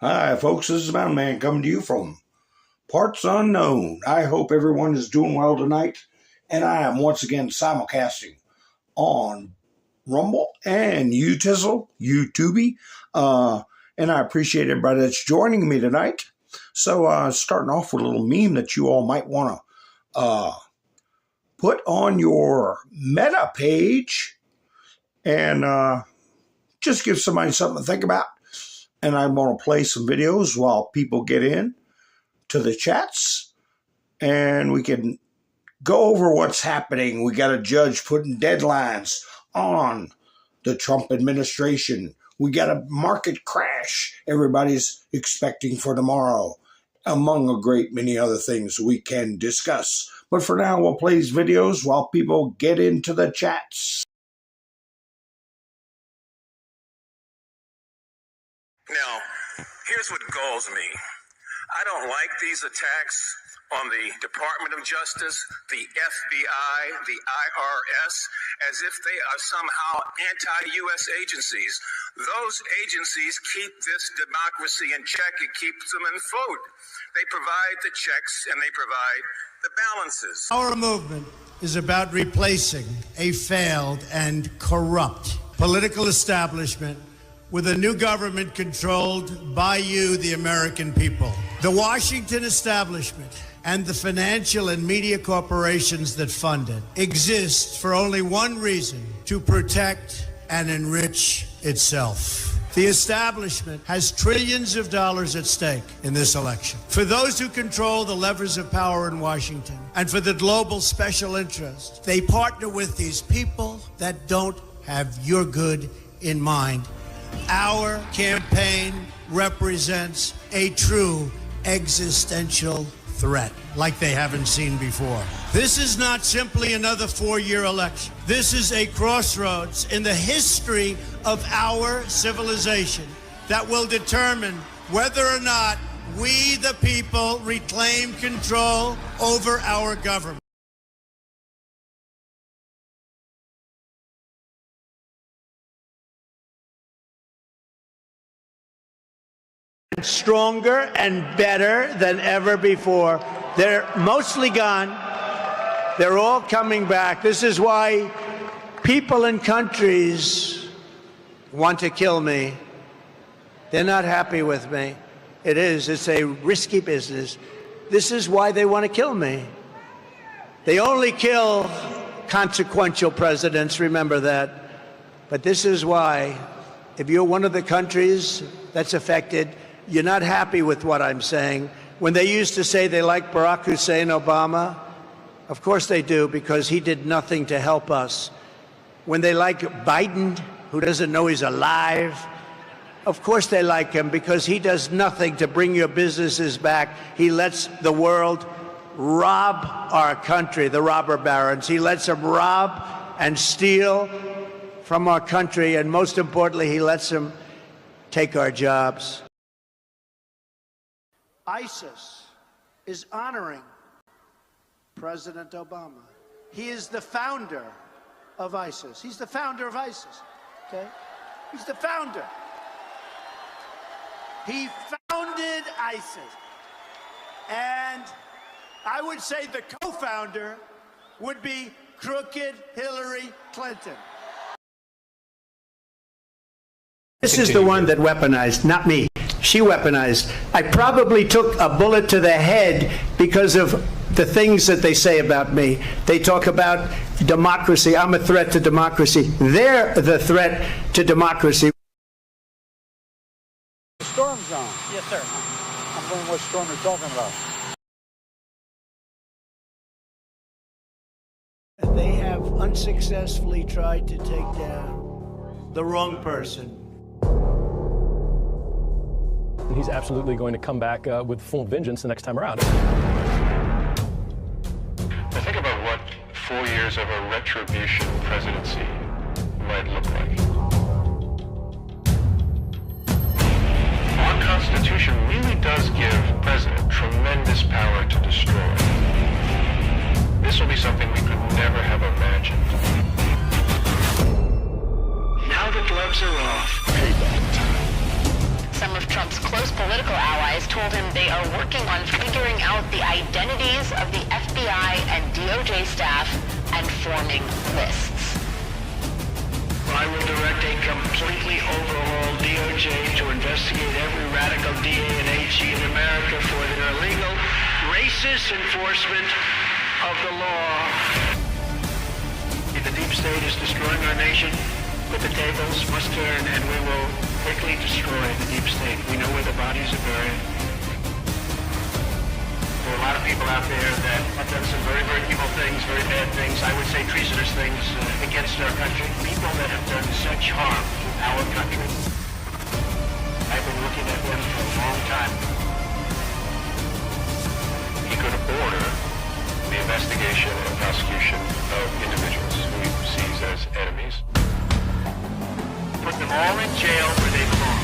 Hi, folks. This is Mountain Man coming to you from parts unknown. I hope everyone is doing well tonight. And I am once again simulcasting on Rumble and YouTube. And I appreciate everybody that's joining me tonight. So starting off with a little meme that you all might want to put on your meta page and just give somebody something to think about. And I'm going to play some videos while people get in to the chats. And we can go over what's happening. We got a judge putting deadlines on the Trump administration. We got a market crash everybody's expecting for tomorrow, among a great many other things we can discuss. But for now, we'll play these videos while people get into the chats. Now, here's what galls me. I don't like these attacks on the Department of Justice, the FBI, the IRS, as if they are somehow anti-U.S. agencies. Those agencies keep this democracy in check. It keeps them afloat. They provide the checks and they provide the balances. Our movement is about replacing a failed and corrupt political establishment with a new government controlled by you, the American people. The Washington establishment and the financial and media corporations that fund it exist for only one reason: to protect and enrich itself. The establishment has trillions of dollars at stake in this election. For those who control the levers of power in Washington and for the global special interest, they partner with these people that don't have your good in mind. Our campaign represents a true existential threat like they haven't seen before. This is not simply another four-year election. This is a crossroads in the history of our civilization that will determine whether or not we, the people, reclaim control over our government. Stronger and better than ever before. They're mostly gone. They're all coming back. This is why people in countries want to kill me. They're not happy with me. It's a risky business. This is why they want to kill me. They only kill consequential presidents, remember that. But this is why, if you're one of the countries that's affected, you're not happy with what I'm saying. When they used to say they like Barack Hussein Obama, of course they do, because he did nothing to help us. When they like Biden, who doesn't know he's alive, of course they like him, because he does nothing to bring your businesses back. He lets the world rob our country, the robber barons. He lets them rob and steal from our country, and most importantly, he lets them take our jobs. ISIS is honoring President Obama. He is the founder of ISIS. He's the founder of ISIS, okay? He's the founder. He founded ISIS. And I would say the co-founder would be crooked Hillary Clinton. This is the one that weaponized, not me. She weaponized. I probably took a bullet to the head because of the things that they say about me. They talk about democracy. I'm a threat to democracy. They're the threat to democracy. The storm's on. Yes, sir. I'm wondering what storm you're talking about. They have unsuccessfully tried to take down the wrong person. And he's absolutely going to come back with full vengeance the next time around. Now think about what 4 years of a retribution presidency might look like. Our Constitution really does give President tremendous power to destroy. This will be something we could never have imagined. Now the gloves are off. Payback time. Some of Trump's close political allies told him they are working on figuring out the identities of the FBI and DOJ staff and forming lists. I will direct a completely overhauled DOJ to investigate every radical DA and AG in America for their illegal, racist enforcement of the law. The deep state is destroying our nation, but the tables must turn, and we will quickly destroy the deep state. We know where the bodies are buried. There are a lot of people out there that have done some very, very evil things, very bad things, I would say treasonous things against our country. People that have done such harm to our country. I've been looking at them for a long time. He could order the investigation and prosecution of individuals who he sees as enemies. Put them all in jail where they belong.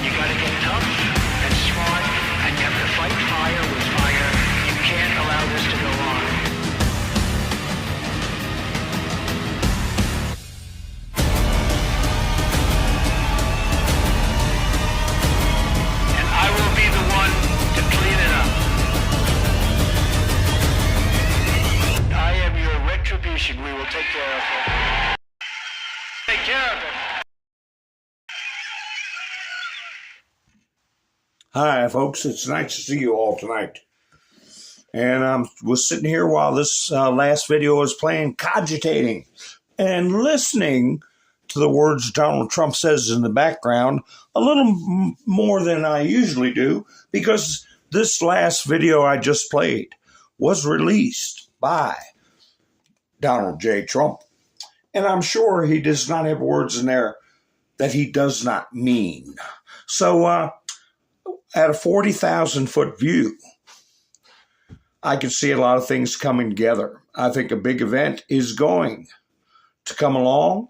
You gotta get tough and smart, and you have to fight fire with fire. You can't allow this to go on. And I will be the one to clean it up. I am your retribution. We will take care of it. Take care of it. Hi, folks. It's nice to see you all tonight. And I was sitting here while this last video was playing, cogitating and listening to the words Donald Trump says in the background a little more than I usually do, because this last video I just played was released by Donald J. Trump. And I'm sure he does not have words in there that he does not mean. So, at a 40,000-foot view, I can see a lot of things coming together. I think a big event is going to come along,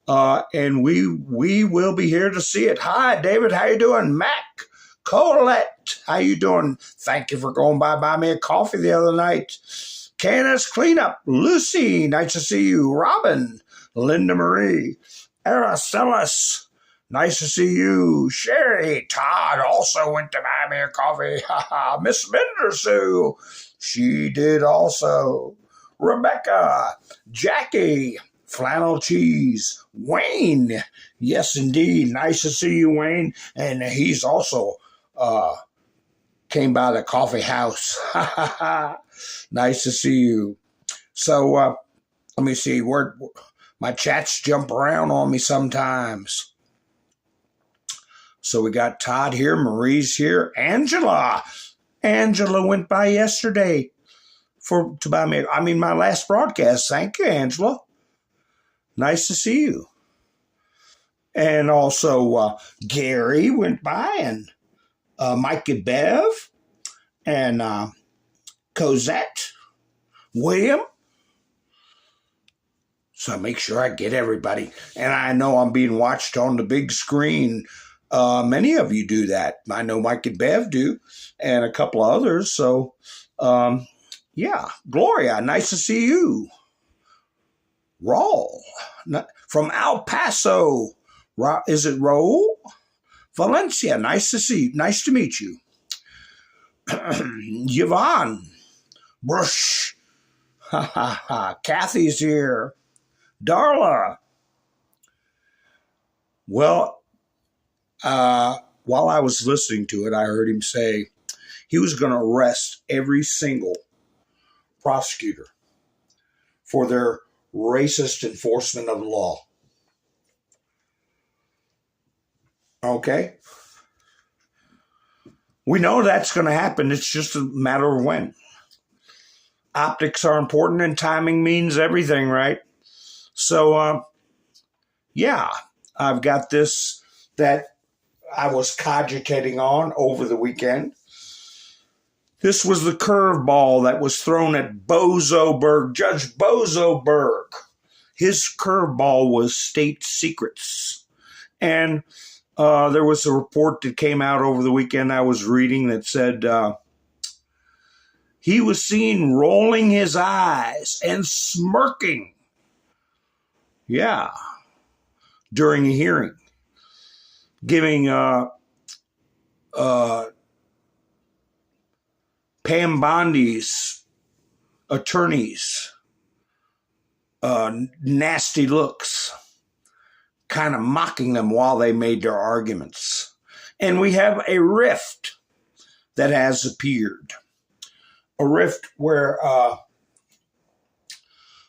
and we will be here to see it. Hi, David. How you doing? Mac, Colette, how you doing? Thank you for going by me a coffee the other night. Candace Cleanup, Lucy, nice to see you. Robin, Linda Marie, Araceli, nice to see you. Sherry, Todd also went to buy me a coffee. Miss Bendersue, she did also. Rebecca, Jackie, Flannel Cheese, Wayne, yes indeed, nice to see you, Wayne. And he's also came by the coffee house. Nice to see you. So let me see, where my chats jump around on me sometimes. So we got Todd here, Marie's here, Angela. Angela went by yesterday to buy me, my last broadcast. Thank you, Angela. Nice to see you. And also Gary went by, and Mike and Bev, and Cosette, William. So make sure I get everybody. And I know I'm being watched on the big screen. Many of you do that. I know Mike and Bev do, and a couple of others. So, yeah. Gloria, nice to see you. Raul, from El Paso. Is it Raul? Valencia, nice to see you. Nice to meet you. Yvonne, Brush. Ha, ha, ha. Kathy's here. Darla. Well, while I was listening to it, I heard him say he was going to arrest every single prosecutor for their racist enforcement of the law. Okay? We know that's going to happen. It's just a matter of when. Optics are important, and timing means everything, right? So, yeah, I've got this that I was cogitating on over the weekend. This was the curveball that was thrown at Bozoberg, Judge Bozoberg. His curveball was state secrets. And there was a report that came out over the weekend I was reading that said he was seen rolling his eyes and smirking. Yeah, during a hearing, giving Pam Bondi's attorneys nasty looks, kind of mocking them while they made their arguments. And we have a rift that has appeared. A rift where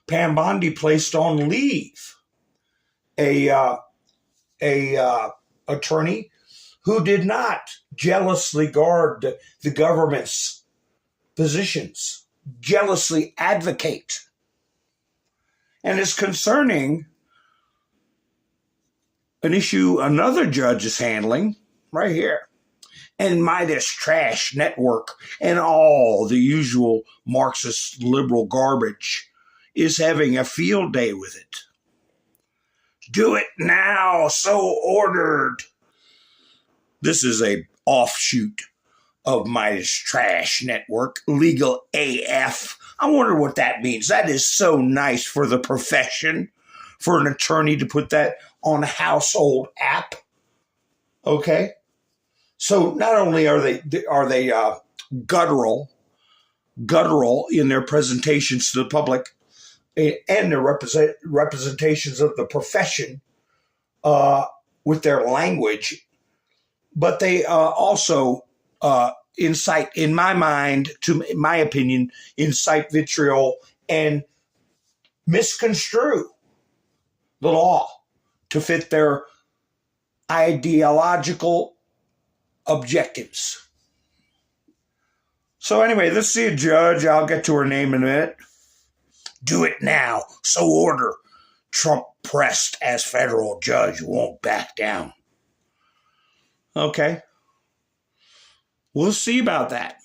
Pam Bondi placed on leave a attorney who did not jealously guard the government's positions, jealously advocate. And it's concerning an issue another judge is handling right here. And Midas Trash Network and all the usual Marxist liberal garbage is having a field day with it. Do it now, so ordered. This is a offshoot of Midas Trash Network, Legal AF. I wonder what that means. That is so nice for the profession, for an attorney to put that on a household app. Okay? So not only are they guttural in their presentations to the public and their representations of the profession with their language, but they also incite, in my mind, to my opinion, incite vitriol and misconstrue the law to fit their ideological objectives. So anyway, let's see a judge. I'll get to her name in a minute. Do it now. So order. Trump pressed as federal judge won't back down. Okay. We'll see about that.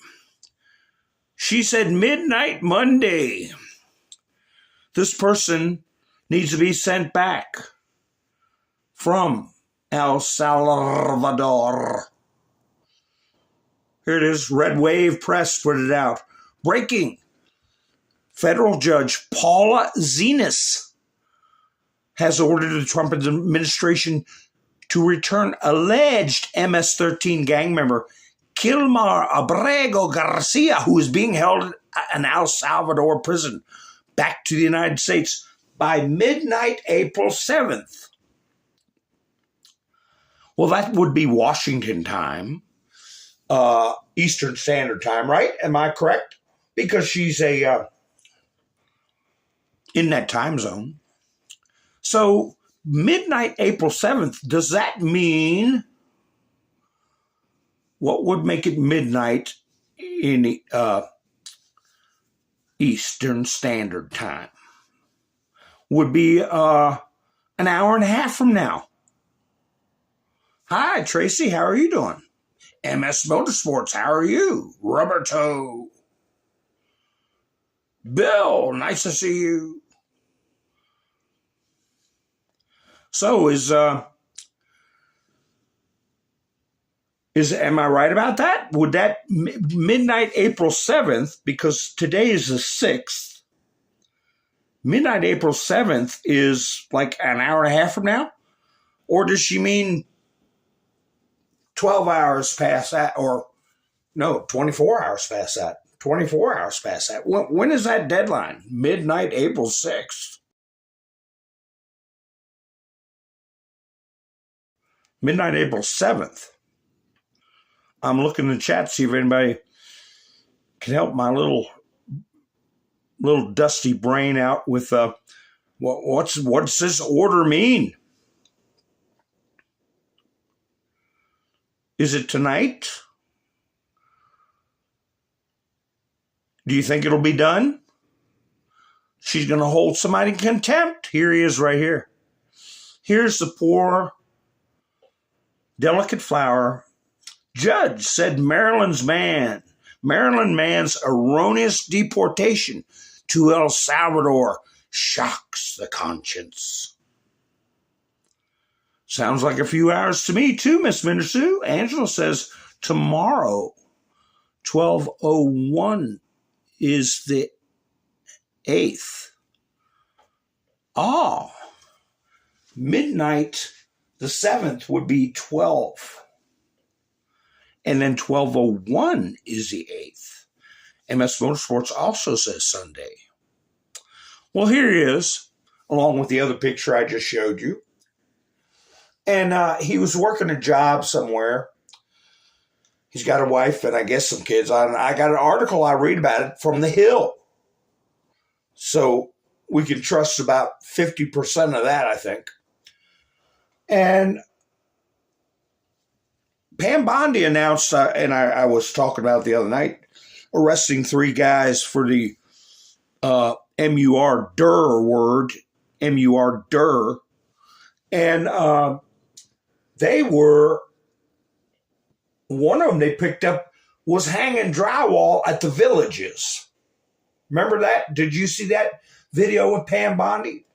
She said midnight Monday. This person needs to be sent back from El Salvador. Here it is. Red Wave Press put it out. Breaking. Federal Judge Paula Zenas has ordered the Trump administration to return alleged MS-13 gang member Kilmar Abrego Garcia, who is being held in an El Salvador prison, back to the United States by midnight April 7th. Well, that would be Washington time. Eastern Standard Time, right? Am I correct? Because she's in that time zone. So midnight April 7th, does that mean what would make it midnight in the Eastern Standard Time? Would be an hour and a half from now. Hi, Tracy, how are you doing? MS Motorsports, how are you? Rubber Toe. Bill, nice to see you. So am I right about that? Would that midnight April 7th, because today is the 6th, midnight April 7th is like an hour and a half from now? Or does she mean 12 hours past that, or no, 24 hours past that. 24 hours past that. When is that deadline? Midnight, April 6th. Midnight, April 7th. I'm looking in the chat to see if anybody can help my little dusty brain out with what's this order mean? Is it tonight? Do you think it'll be done? She's going to hold somebody in contempt. Here he is right here. Here's the poor, delicate flower. Judge said Maryland man's erroneous deportation to El Salvador shocks the conscience. Sounds like a few hours to me, too, Miss Mindersu. Angela says tomorrow, 12:01, is the 8th. Oh, midnight, the 7th would be 12. And then 1201 is the 8th. MS Motorsports also says Sunday. Well, here he is, along with the other picture I just showed you. And he was working a job somewhere. He's got a wife and I guess some kids. I got an article I read about it from The Hill. So we can trust about 50% of that, I think. And Pam Bondi announced, and I was talking about it the other night, arresting 3 guys for the M-U-R word, M-U-R. And they were, one of them they picked up was hanging drywall at the Villages. Remember that? Did you see that video with Pam Bondi?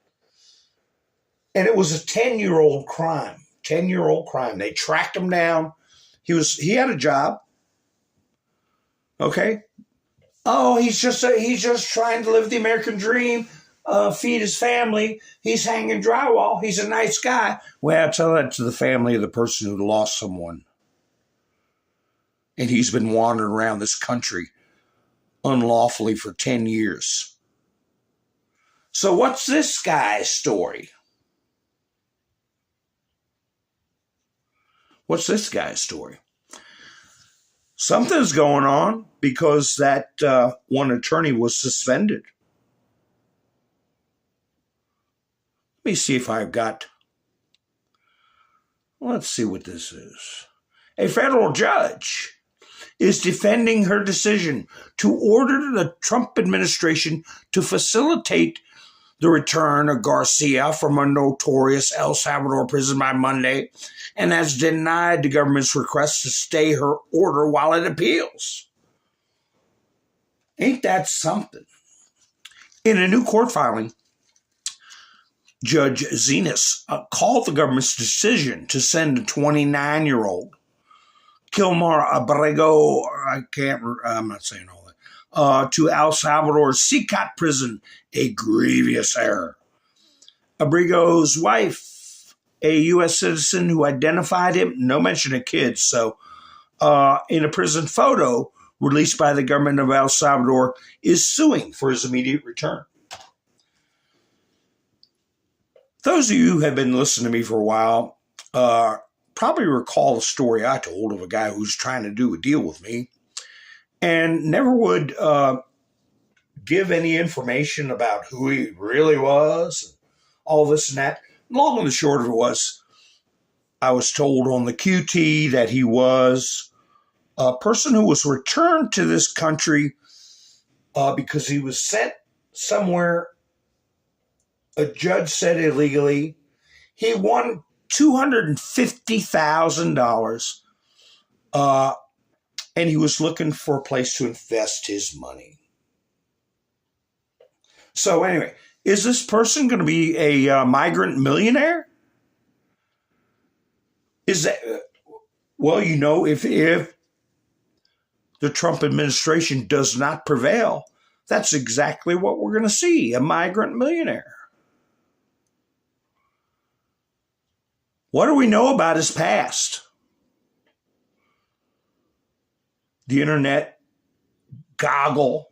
And it was a 10-year-old crime. 10-year-old crime. They tracked him down. He had a job. Okay. Oh, he's just trying to live the American dream, feed his family. He's hanging drywall. He's a nice guy. Well, I tell that to the family of the person who lost someone. And he's been wandering around this country unlawfully for 10 years. So what's this guy's story? What's this guy's story? Something's going on because that one attorney was suspended. Let me see if I've got... Let's see what this is. A federal judge is defending her decision to order the Trump administration to facilitate the return of Garcia from a notorious El Salvador prison by Monday, and has denied the government's request to stay her order while it appeals. Ain't that something? In a new court filing, Judge Zenas called the government's decision to send a 29-year-old Kilmar Abrego, I'm not saying all that, to El Salvador's CICAT prison a grievous error. Abrego's wife, a U.S. citizen who identified him, no mention of kids, so in a prison photo released by the government of El Salvador, is suing for his immediate return. Those of you who have been listening to me for a while probably recall a story I told of a guy who's trying to do a deal with me and never would give any information about who he really was, all this and that. Long and the short of it was, I was told on the QT that he was a person who was returned to this country because he was sent somewhere, a judge said illegally. He won $250,000, and he was looking for a place to invest his money. So anyway, is this person going to be a migrant millionaire? Is that, well, you know, if the Trump administration does not prevail, that's exactly what we're going to see, a migrant millionaire. What do we know about his past? The internet, goggle,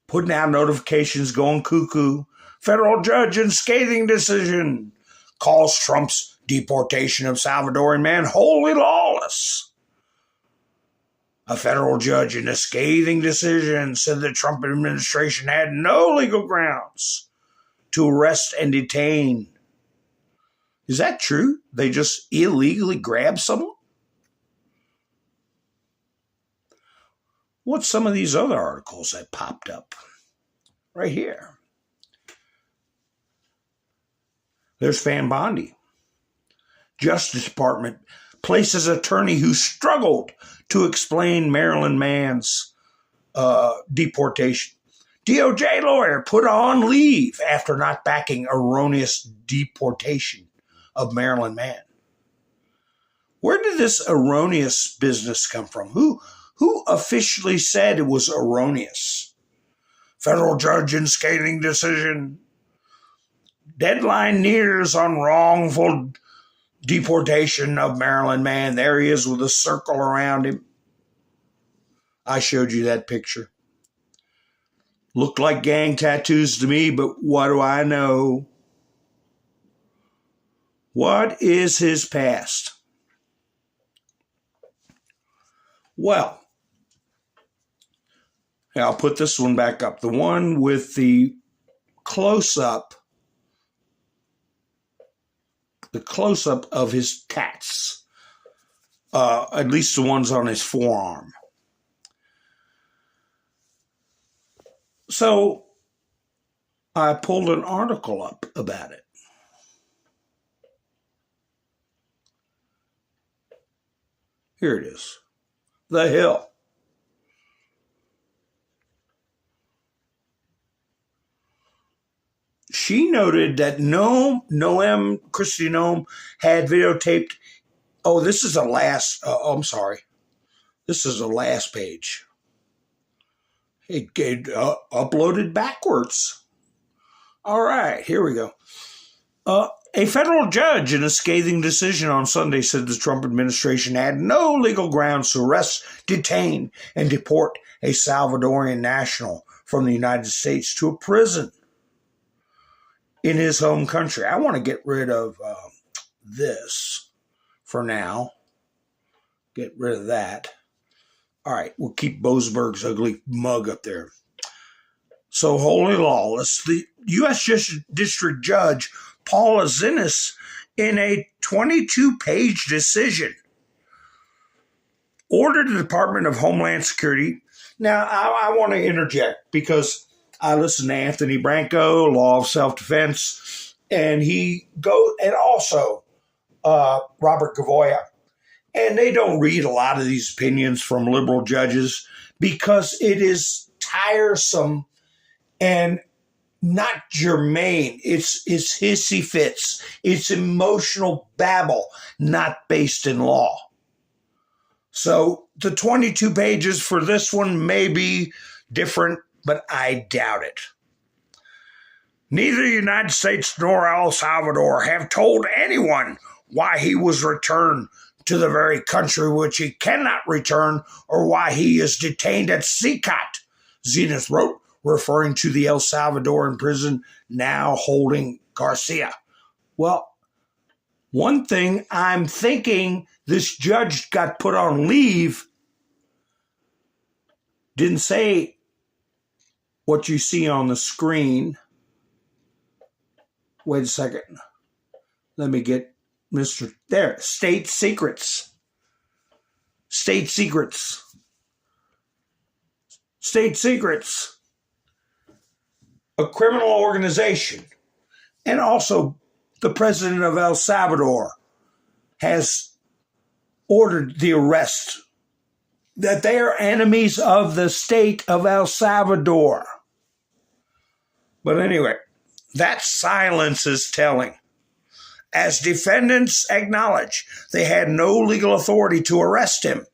putting out notifications, going cuckoo. Federal judge in scathing decision calls Trump's deportation of Salvadoran man wholly lawless. A federal judge in a scathing decision said the Trump administration had no legal grounds to arrest and detain. Is that true? They just illegally grabbed someone? What's some of these other articles that popped up? Right here. There's Pam Bondi. Justice Department places attorney who struggled to explain Maryland man's deportation. DOJ lawyer put on leave after not backing erroneous deportation of Maryland man. Where did this erroneous business come from? Who officially said it was erroneous? Federal judge in scathing decision. Deadline nears on wrongful deportation of Maryland man. There he is with a circle around him. I showed you that picture. Looked like gang tattoos to me, but what do I know? What is his past? Well, I'll put this one back up. The one with the close-up of his tats, at least the ones on his forearm. So I pulled an article up about it. Here it is. The Hill. She noted that Christy Noem had videotaped. Oh, this is the last. I'm sorry. This is the last page. It uploaded backwards. All right, here we go. A federal judge in a scathing decision on Sunday said the Trump administration had no legal grounds to arrest, detain, and deport a Salvadorian national from the United States to a prison in his home country. I want to get rid of this for now. Get rid of that. All right, we'll keep Boasberg's ugly mug up there. So wholly lawless, the U.S. District Judge Paul Azinis, in a 22-page decision, ordered the Department of Homeland Security. Now, I want to interject because I listen to Anthony Branco, Law of Self-Defense, and also Robert Gavoya. And they don't read a lot of these opinions from liberal judges because it is tiresome and not germane. It's hissy fits. It's emotional babble, not based in law. So the 22 pages for this one may be different, but I doubt it. Neither the United States nor El Salvador have told anyone why he was returned to the very country which he cannot return or why he is detained at CICAT, Zenith wrote, referring to the El Salvadoran prison now holding Garcia. Well, one thing I'm thinking this judge got put on leave, didn't say what you see on the screen. Wait a second. Let me get there. State secrets. State secrets. State secrets. A criminal organization. And also the president of El Salvador has ordered the arrest, that they are enemies of the state of El Salvador. But anyway, that silence is telling. As defendants acknowledge, they had no legal authority to arrest him.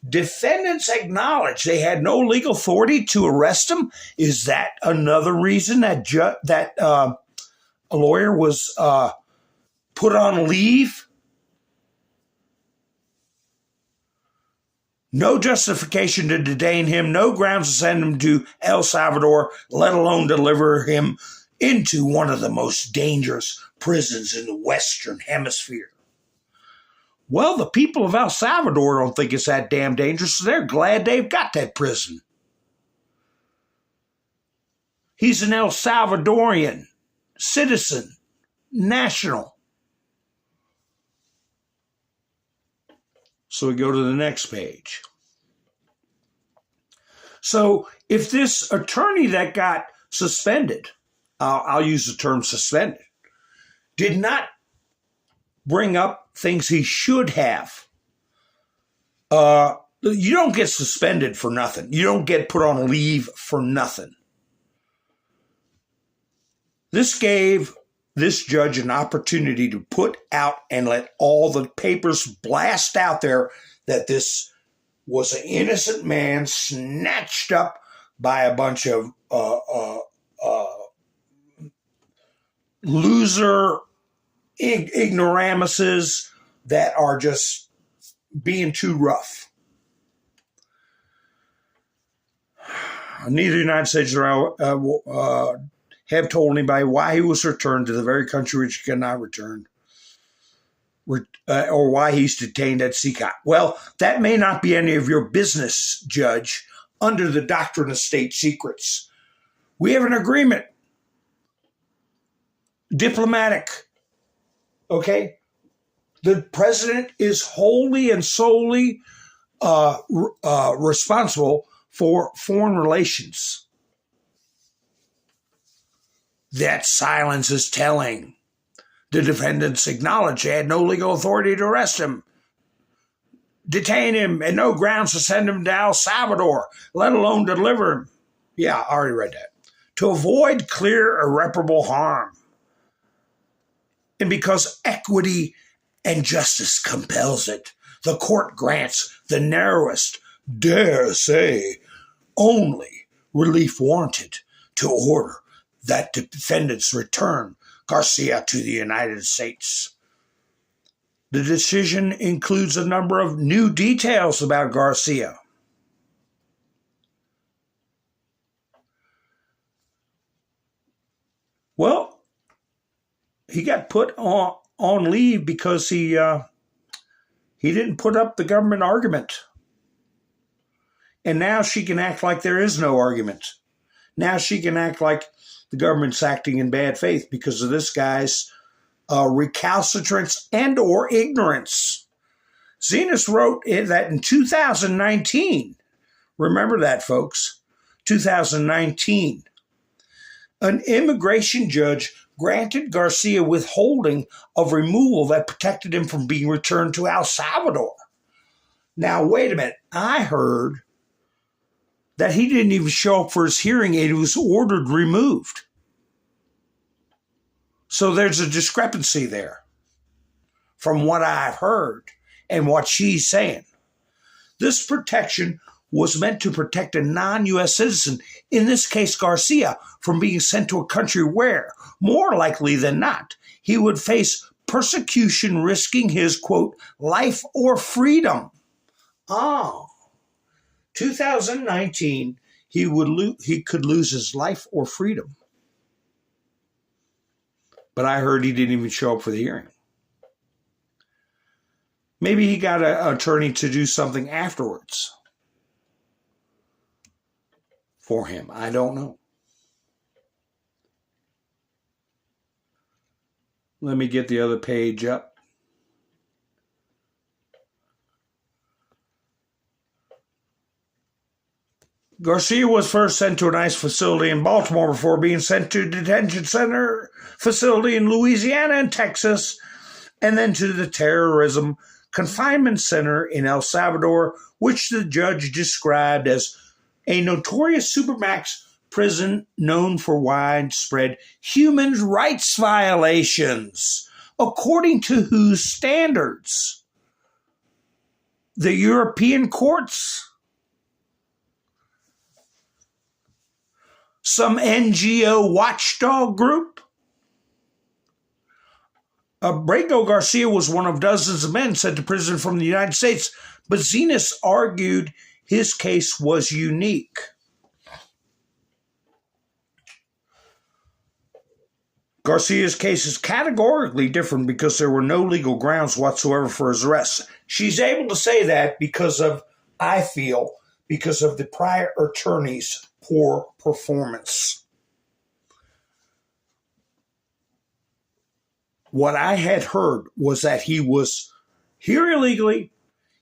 Defendants acknowledge they had no legal authority to arrest him. Is that another reason that a lawyer was put on leave? No justification to detain him, no grounds to send him to El Salvador, let alone deliver him into one of the most dangerous prisons in the Western Hemisphere. Well, the people of El Salvador don't think it's that damn dangerous, so they're glad they've got that prison. He's an El Salvadorian citizen, national. So we go to the next page. So if this attorney that got suspended, I'll use the term suspended, did not bring up things he should have, you don't get suspended for nothing. You don't get put on leave for nothing. This gave this judge an opportunity to put out and let all the papers blast out there that this was an innocent man snatched up by a bunch of loser ignoramuses that are just being too rough. Neither the United States have told anybody why he was returned to the very country which he cannot return, or why he's detained at CCOT. Well, that may not be any of your business, Judge, under the doctrine of state secrets. We have an agreement. Diplomatic. Okay? The president is wholly and solely responsible for foreign relations. That silence is telling. The defendants acknowledge they had no legal authority to arrest him, detain him, and no grounds to send him to El Salvador, let alone deliver him. Yeah, I already read that. To avoid clear irreparable harm. And because equity and justice compels it, the court grants the narrowest, dare say, only relief warranted to order that the defendants return Garcia to the United States. The decision includes a number of new details about Garcia. Well, he got put on leave because he didn't put up the government argument. And now she can act like there is no argument. Now she can act like the government's acting in bad faith because of this guy's recalcitrance and or ignorance. Zenas wrote that in 2019, remember that, folks, 2019, an immigration judge granted Garcia withholding of removal that protected him from being returned to El Salvador. Now, wait a minute. I heard that he didn't even show up for his hearing and he was ordered removed. So there's a discrepancy there from what I've heard and what she's saying. This protection was meant to protect a non-U.S. citizen, in this case Garcia, from being sent to a country where, more likely than not, he would face persecution risking his, quote, life or freedom. 2019, he could lose his life or freedom. But I heard he didn't even show up for the hearing. Maybe he got an attorney to do something afterwards for him. I don't know. Let me get the other page up. Garcia was first sent to an ICE facility in Baltimore before being sent to a detention center facility in Louisiana and Texas, and then to the terrorism confinement center in El Salvador, which the judge described as a notorious supermax prison known for widespread human rights violations. According to whose standards? The European courts? Some NGO watchdog group? Braco Garcia was one of dozens of men sent to prison from the United States, but Zenas argued his case was unique. Garcia's case is categorically different because there were no legal grounds whatsoever for his arrest. She's able to say that because of, I feel, because of the prior attorney's poor performance. What I had heard was that he was here illegally.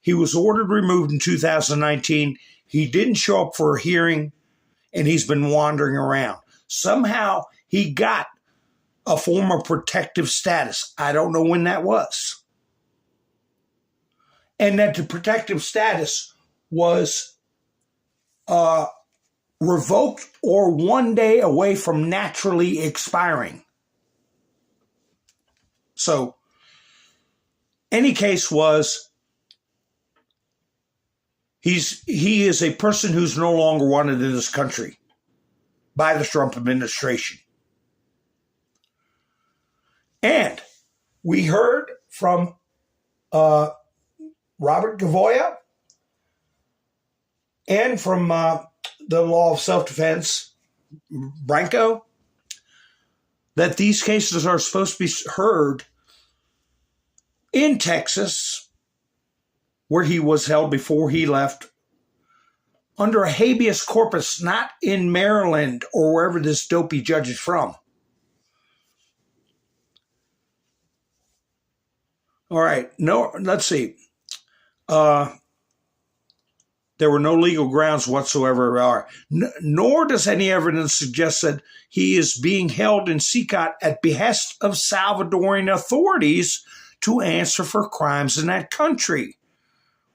He was ordered removed in 2019. He didn't show up for a hearing, and he's been wandering around. Somehow he got a form of protective status. I don't know when that was. And that the protective status was revoked or 1 day away from naturally expiring. So, any case was, he is a person who's no longer wanted in this country by the Trump administration. And We heard from Robert Gavoya and from the law of self-defense, Branco, that these cases are supposed to be heard in Texas, where he was held before he left, under a habeas corpus, not in Maryland or wherever this dopey judge is from. All right. No, let's see. There were no legal grounds whatsoever. Nor does any evidence suggest that he is being held in CICOT at behest of Salvadoran authorities to answer for crimes in that country.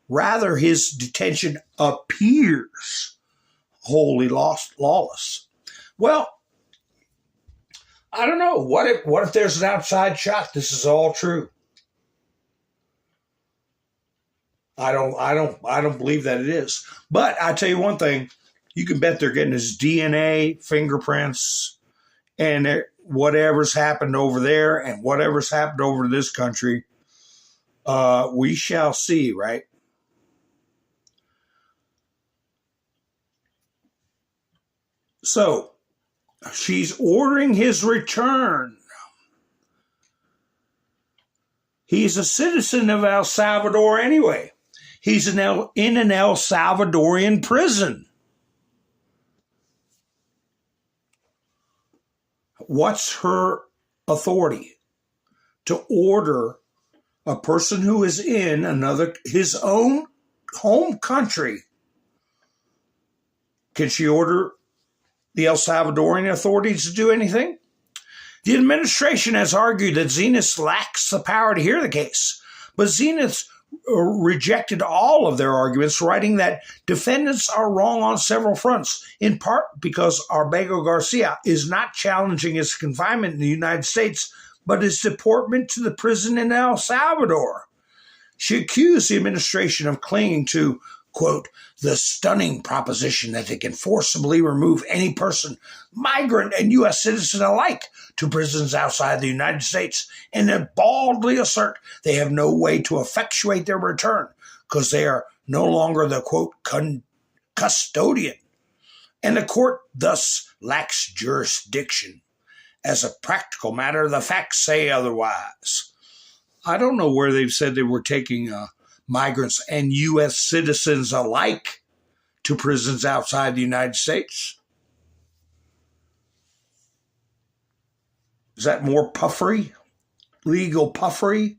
Rather, his detention appears wholly lawless. Well, I don't know. What if there's an outside shot? This is all true. I don't believe that it is. But I tell you one thing, you can bet they're getting his DNA, fingerprints, and whatever's happened over there and whatever's happened over to this country. We shall see, right? So, she's ordering his return. He's a citizen of El Salvador anyway. He's in an El Salvadorian prison. What's her authority? To order a person who is in his own home country. Can she order the El Salvadorian authorities to do anything? The administration has argued that Zenith lacks the power to hear the case, but Zenith rejected all of their arguments, writing that defendants are wrong on several fronts, in part because Arbego Garcia is not challenging his confinement in the United States, but his deportment to the prison in El Salvador. She accused the administration of clinging to, quote, the stunning proposition that they can forcibly remove any person, migrant and U.S. citizen alike, to prisons outside the United States, and then baldly assert they have no way to effectuate their return because they are no longer the, quote, custodian, and the court thus lacks jurisdiction. As a practical matter, the facts say otherwise. I don't know where they've said they were taking migrants and U.S. citizens alike to prisons outside the United States. Is that more puffery? Legal puffery?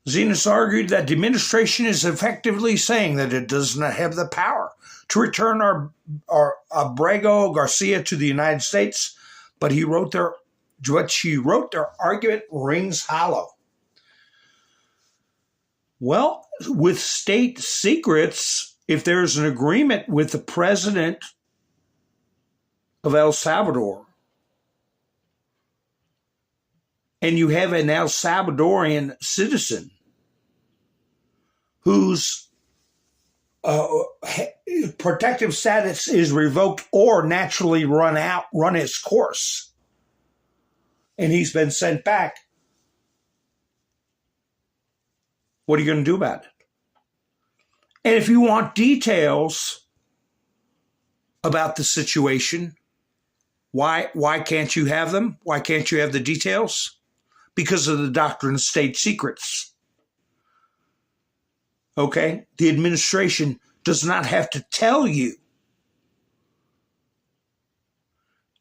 Zenith argued that the administration is effectively saying that it does not have the power to return our Abrego Garcia to the United States, but what she wrote, their argument rings hollow. Well, with state secrets, if there's an agreement with the president of El Salvador, and you have an El Salvadorian citizen whose protective status is revoked or naturally run its course, and he's been sent back, what are you going to do about it? And if you want details about the situation, why can't you have them? Why can't you have the details? Because of the doctrine of state secrets. Okay? The administration does not have to tell you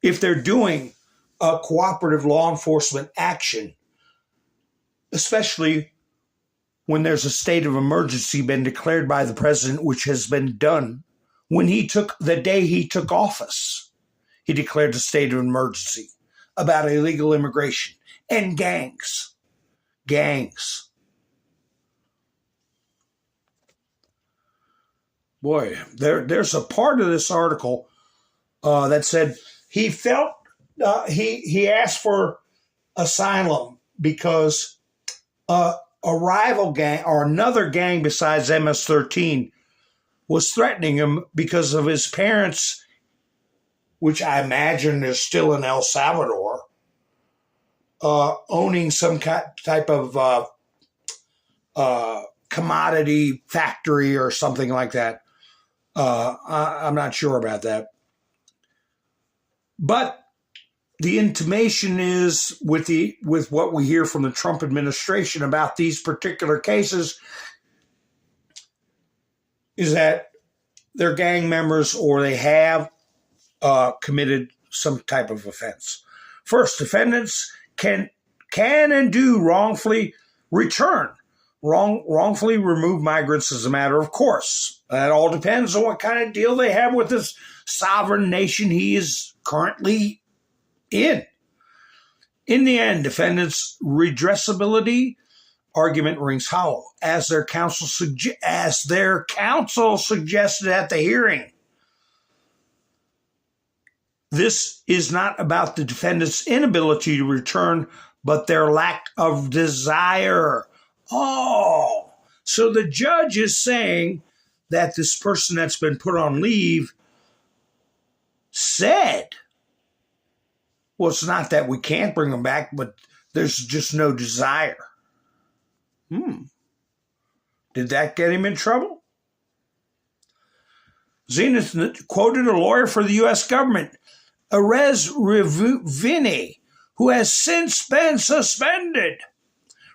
if they're doing a cooperative law enforcement action, especially when there's a state of emergency been declared by the president, which has been done the day he took office. He declared a state of emergency about illegal immigration and gangs. Boy, there's a part of this article that said he felt he asked for asylum because a rival gang or another gang besides MS-13 was threatening him because of his parents, which I imagine is still in El Salvador, owning some type of commodity factory or something like that. I'm not sure about that. But the intimation is with what we hear from the Trump administration about these particular cases is that they're gang members or they have committed some type of offense. First, defendants can and do wrongfully wrongfully remove migrants as a matter of course. That all depends on what kind of deal they have with this sovereign nation he is currently in. In the end, defendants' redressability argument rings hollow, as their counsel suggested at the hearing. This is not about the defendant's inability to return, but their lack of desire. Oh, so the judge is saying that this person that's been put on leave said, well, it's not that we can't bring them back, but there's just no desire. Did that get him in trouble? Zenith quoted a lawyer for the U.S. government, Erez Ravini, who has since been suspended.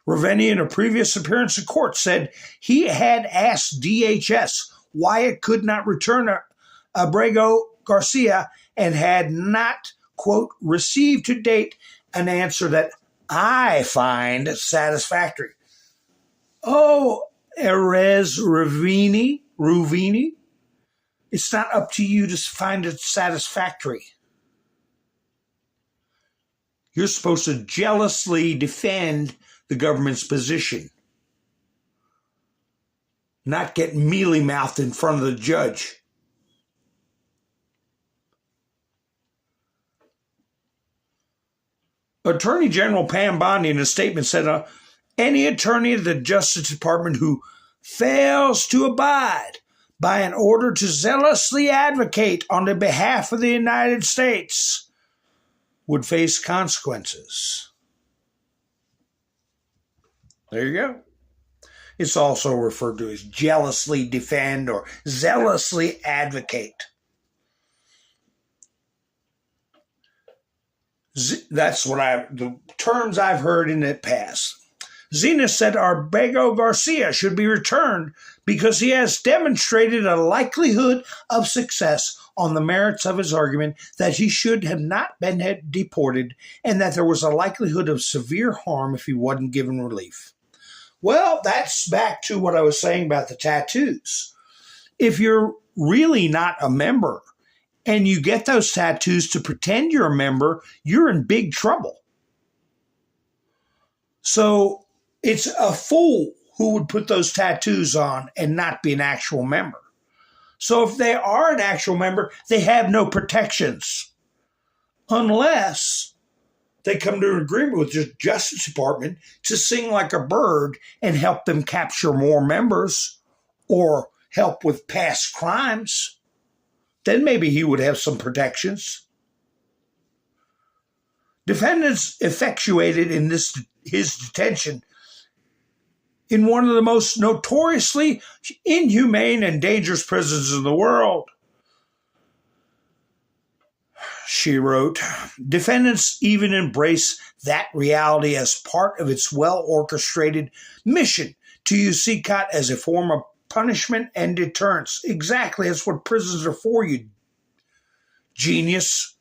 Ravini, in a previous appearance in court, said he had asked DHS why it could not return Abrego Garcia and had not, quote, received to date an answer that I find satisfactory. Oh, Erez Ravini, it's not up to you to find it satisfactory. You're supposed to jealously defend the government's position, not get mealy-mouthed in front of the judge. Attorney General Pam Bondi, in a statement, said any attorney of the Justice Department who fails to abide by an order to zealously advocate on the behalf of the United States would face consequences. There you go. It's also referred to as jealously defend or zealously advocate. That's what the terms I've heard in the past. Zenith said Abrego Garcia should be returned because he has demonstrated a likelihood of success on the merits of his argument that he should have not been deported and that there was a likelihood of severe harm if he wasn't given relief. Well, that's back to what I was saying about the tattoos. If you're really not a member and you get those tattoos to pretend you're a member, you're in big trouble. So it's a fool who would put those tattoos on and not be an actual member. So if they are an actual member, they have no protections unless they come to an agreement with the Justice Department to sing like a bird and help them capture more members or help with past crimes. Then maybe he would have some protections. Defendants effectuated in his detention in one of the most notoriously inhumane and dangerous prisons in the world. She wrote, defendants even embrace that reality as part of its well-orchestrated mission to use CCOT as a form of punishment and deterrence. Exactly, that's what prisons are for, you genius.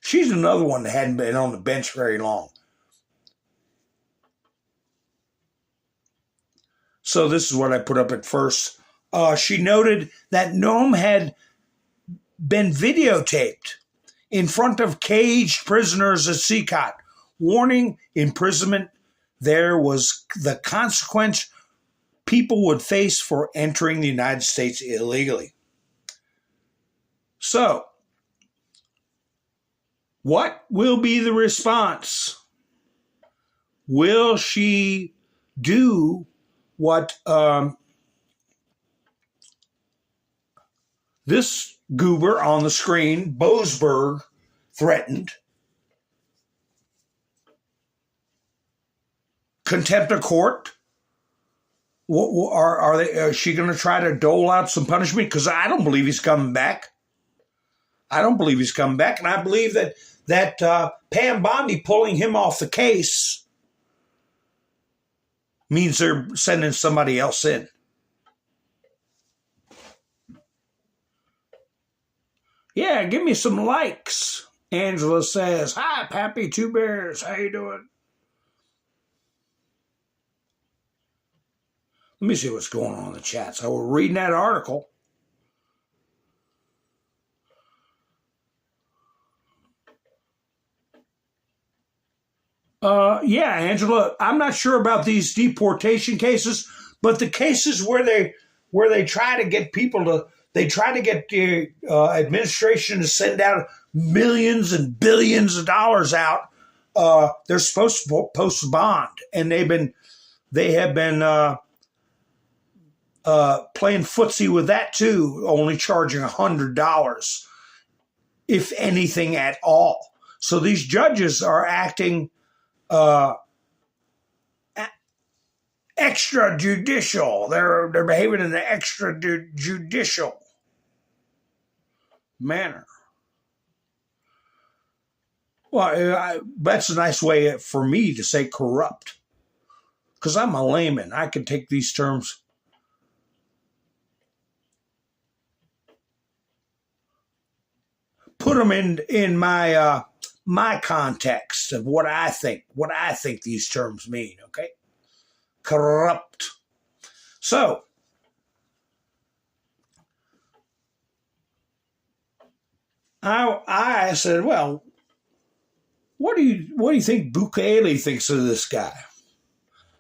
She's another one that hadn't been on the bench very long. So this is what I put up at first. She noted that Noam had been videotaped in front of caged prisoners at CCOT, warning imprisonment. There was the consequence people would face for entering the United States illegally. So, what will be the response? Will she do what this goober on the screen, Boasberg, threatened? contempt of court. Are they? Is she going to try to dole out some punishment? Because I don't believe he's coming back. I don't believe he's coming back, and I believe that Pam Bondi pulling him off the case means they're sending somebody else in. Yeah, give me some likes. Angela says, "Hi, Pappy Two Bears. How you doing?" Let me see what's going on in the chat. So we're reading that article. Yeah, Angela, I'm not sure about these deportation cases, but the cases where they try to get people to, they try to get the administration to send out millions and billions of dollars out. They're supposed to post a bond, and they have been playing footsie with that too, only charging $100, if anything at all. So these judges are acting extrajudicial. They're behaving in an extrajudicial manner. Well, that's a nice way for me to say corrupt, because I'm a layman. I can take these terms. Put them in my my context of what I think these terms mean. Okay, corrupt. So I said, well, what do you think Bukele thinks of this guy?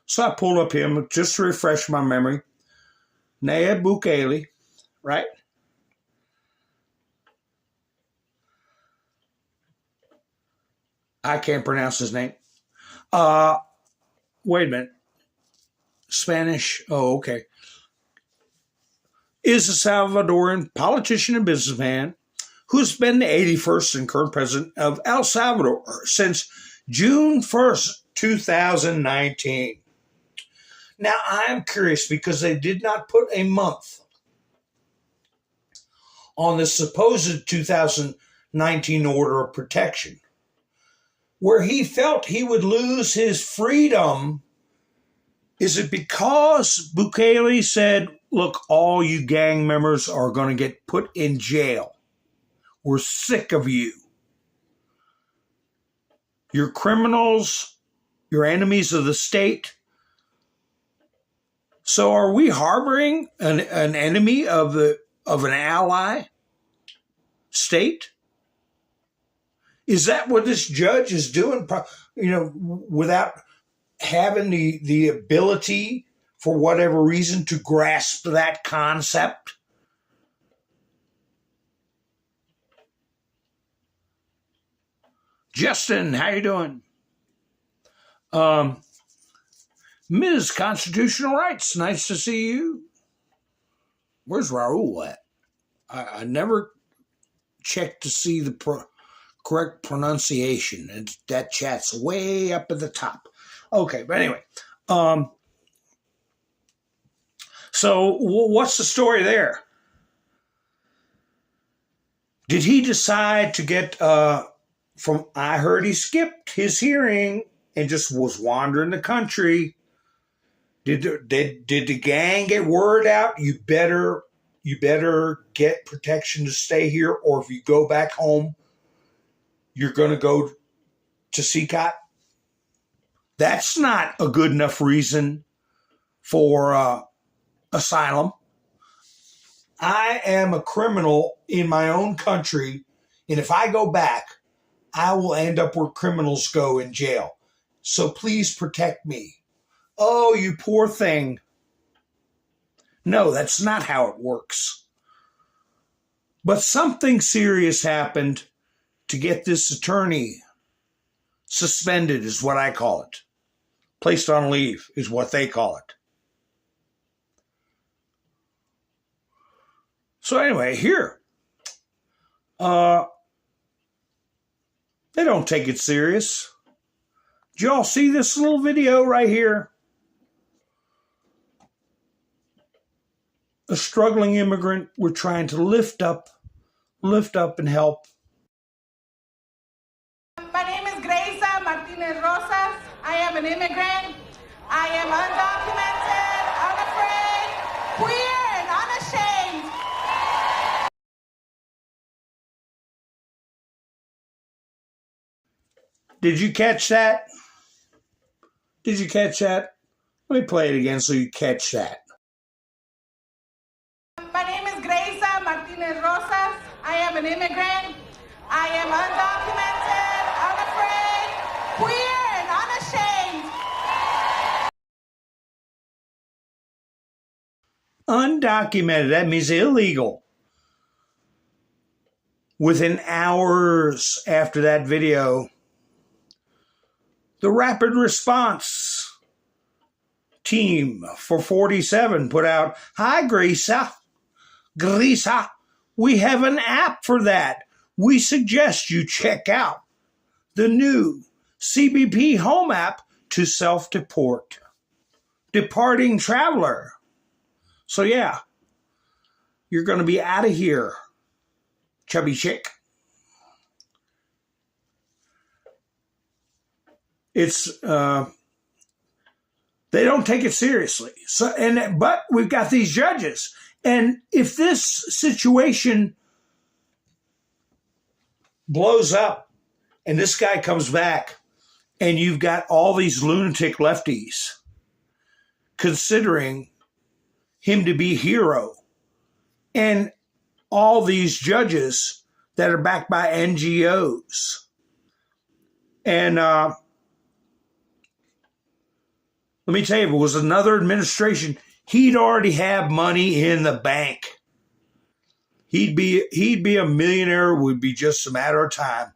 So I pulled up him just to refresh my memory. Nayib Bukele, right? I can't pronounce his name. Wait a minute. Spanish. Oh, okay. Is a Salvadoran politician and businessman who's been the 81st and current president of El Salvador since June 1st, 2019. Now, I'm curious because they did not put a month on the supposed 2019 order of protection, where he felt he would lose his freedom. Is it because Bukele said, look, all you gang members are going to get put in jail. We're sick of you. You're criminals. You're enemies of the state. So are we harboring an enemy of an ally state? Is that what this judge is doing? Without having the ability, for whatever reason, to grasp that concept? Justin, how you doing? Ms. Constitutional Rights, nice to see you. Where's Raul at? I never checked to see the correct pronunciation, and that chat's way up at the top. Okay, but anyway, so what's the story there? Did he decide to get I heard he skipped his hearing and just was wandering the country. Did the gang get word out? You better get protection to stay here, or if you go back home, you're going to go to CCOT. That's not a good enough reason for asylum. I am a criminal in my own country, and if I go back, I will end up where criminals go in jail. So please protect me. Oh, you poor thing. No, that's not how it works. But something serious happened to get this attorney suspended, is what I call it. Placed on leave is what they call it. So anyway, here. They don't take it serious. Did y'all see this little video right here? A struggling immigrant we're trying to lift up and help. My name is Gracia Martinez Rosas. I am an immigrant. I am undocumented, unafraid, queer, and unashamed. Did you catch that? Did you catch that? Let me play it again so you catch that. My name is Gracia Martinez Rosas. I am an immigrant. I am undocumented, unafraid, queer, and unashamed. Undocumented, that means illegal. Within hours after that video, the rapid response team for 47 put out, "Hi, Grisa, we have an app for that. We suggest you check out the new CBP Home app to self-deport. Departing traveler." So yeah, you're going to be out of here, chubby chick. It's they don't take it seriously. But we've got these judges, and if this situation blows up and this guy comes back and you've got all these lunatic lefties considering him to be hero, and all these judges that are backed by NGOs, and let me tell you, if it was another administration, he'd already have money in the bank. He'd be a millionaire. It would be just a matter of time.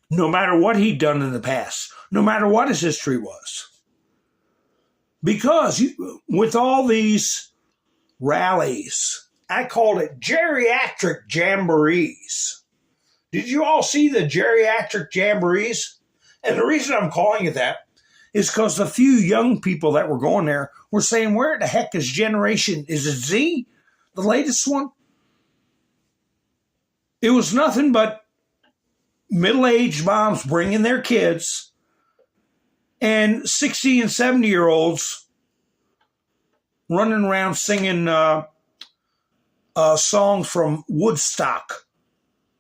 No matter what he'd done in the past, no matter what his history was. Because with all these rallies, I called it geriatric jamborees. Did you all see the geriatric jamborees? And the reason I'm calling it that is because the few young people that were going there were saying, where the heck is generation? Is it Z, the latest one? It was nothing but middle-aged moms bringing their kids and 60 and 70-year-olds running around singing songs from Woodstock.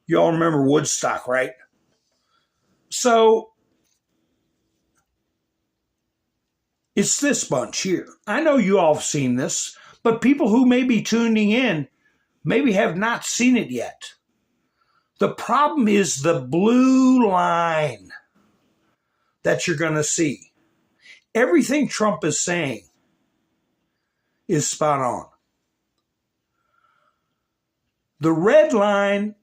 Y'all remember Woodstock, right? So it's this bunch here. I know you all have seen this, but people who may be tuning in maybe have not seen it yet. The problem is the blue line that you're going to see. Everything Trump is saying is spot on. The red line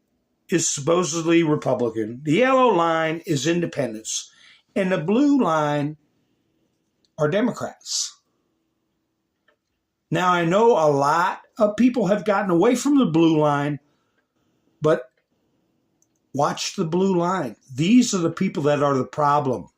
is supposedly Republican. The yellow line is independents. And the blue line are Democrats. Now, I know a lot of people have gotten away from the blue line, but watch the blue line. These are the people that are the problem.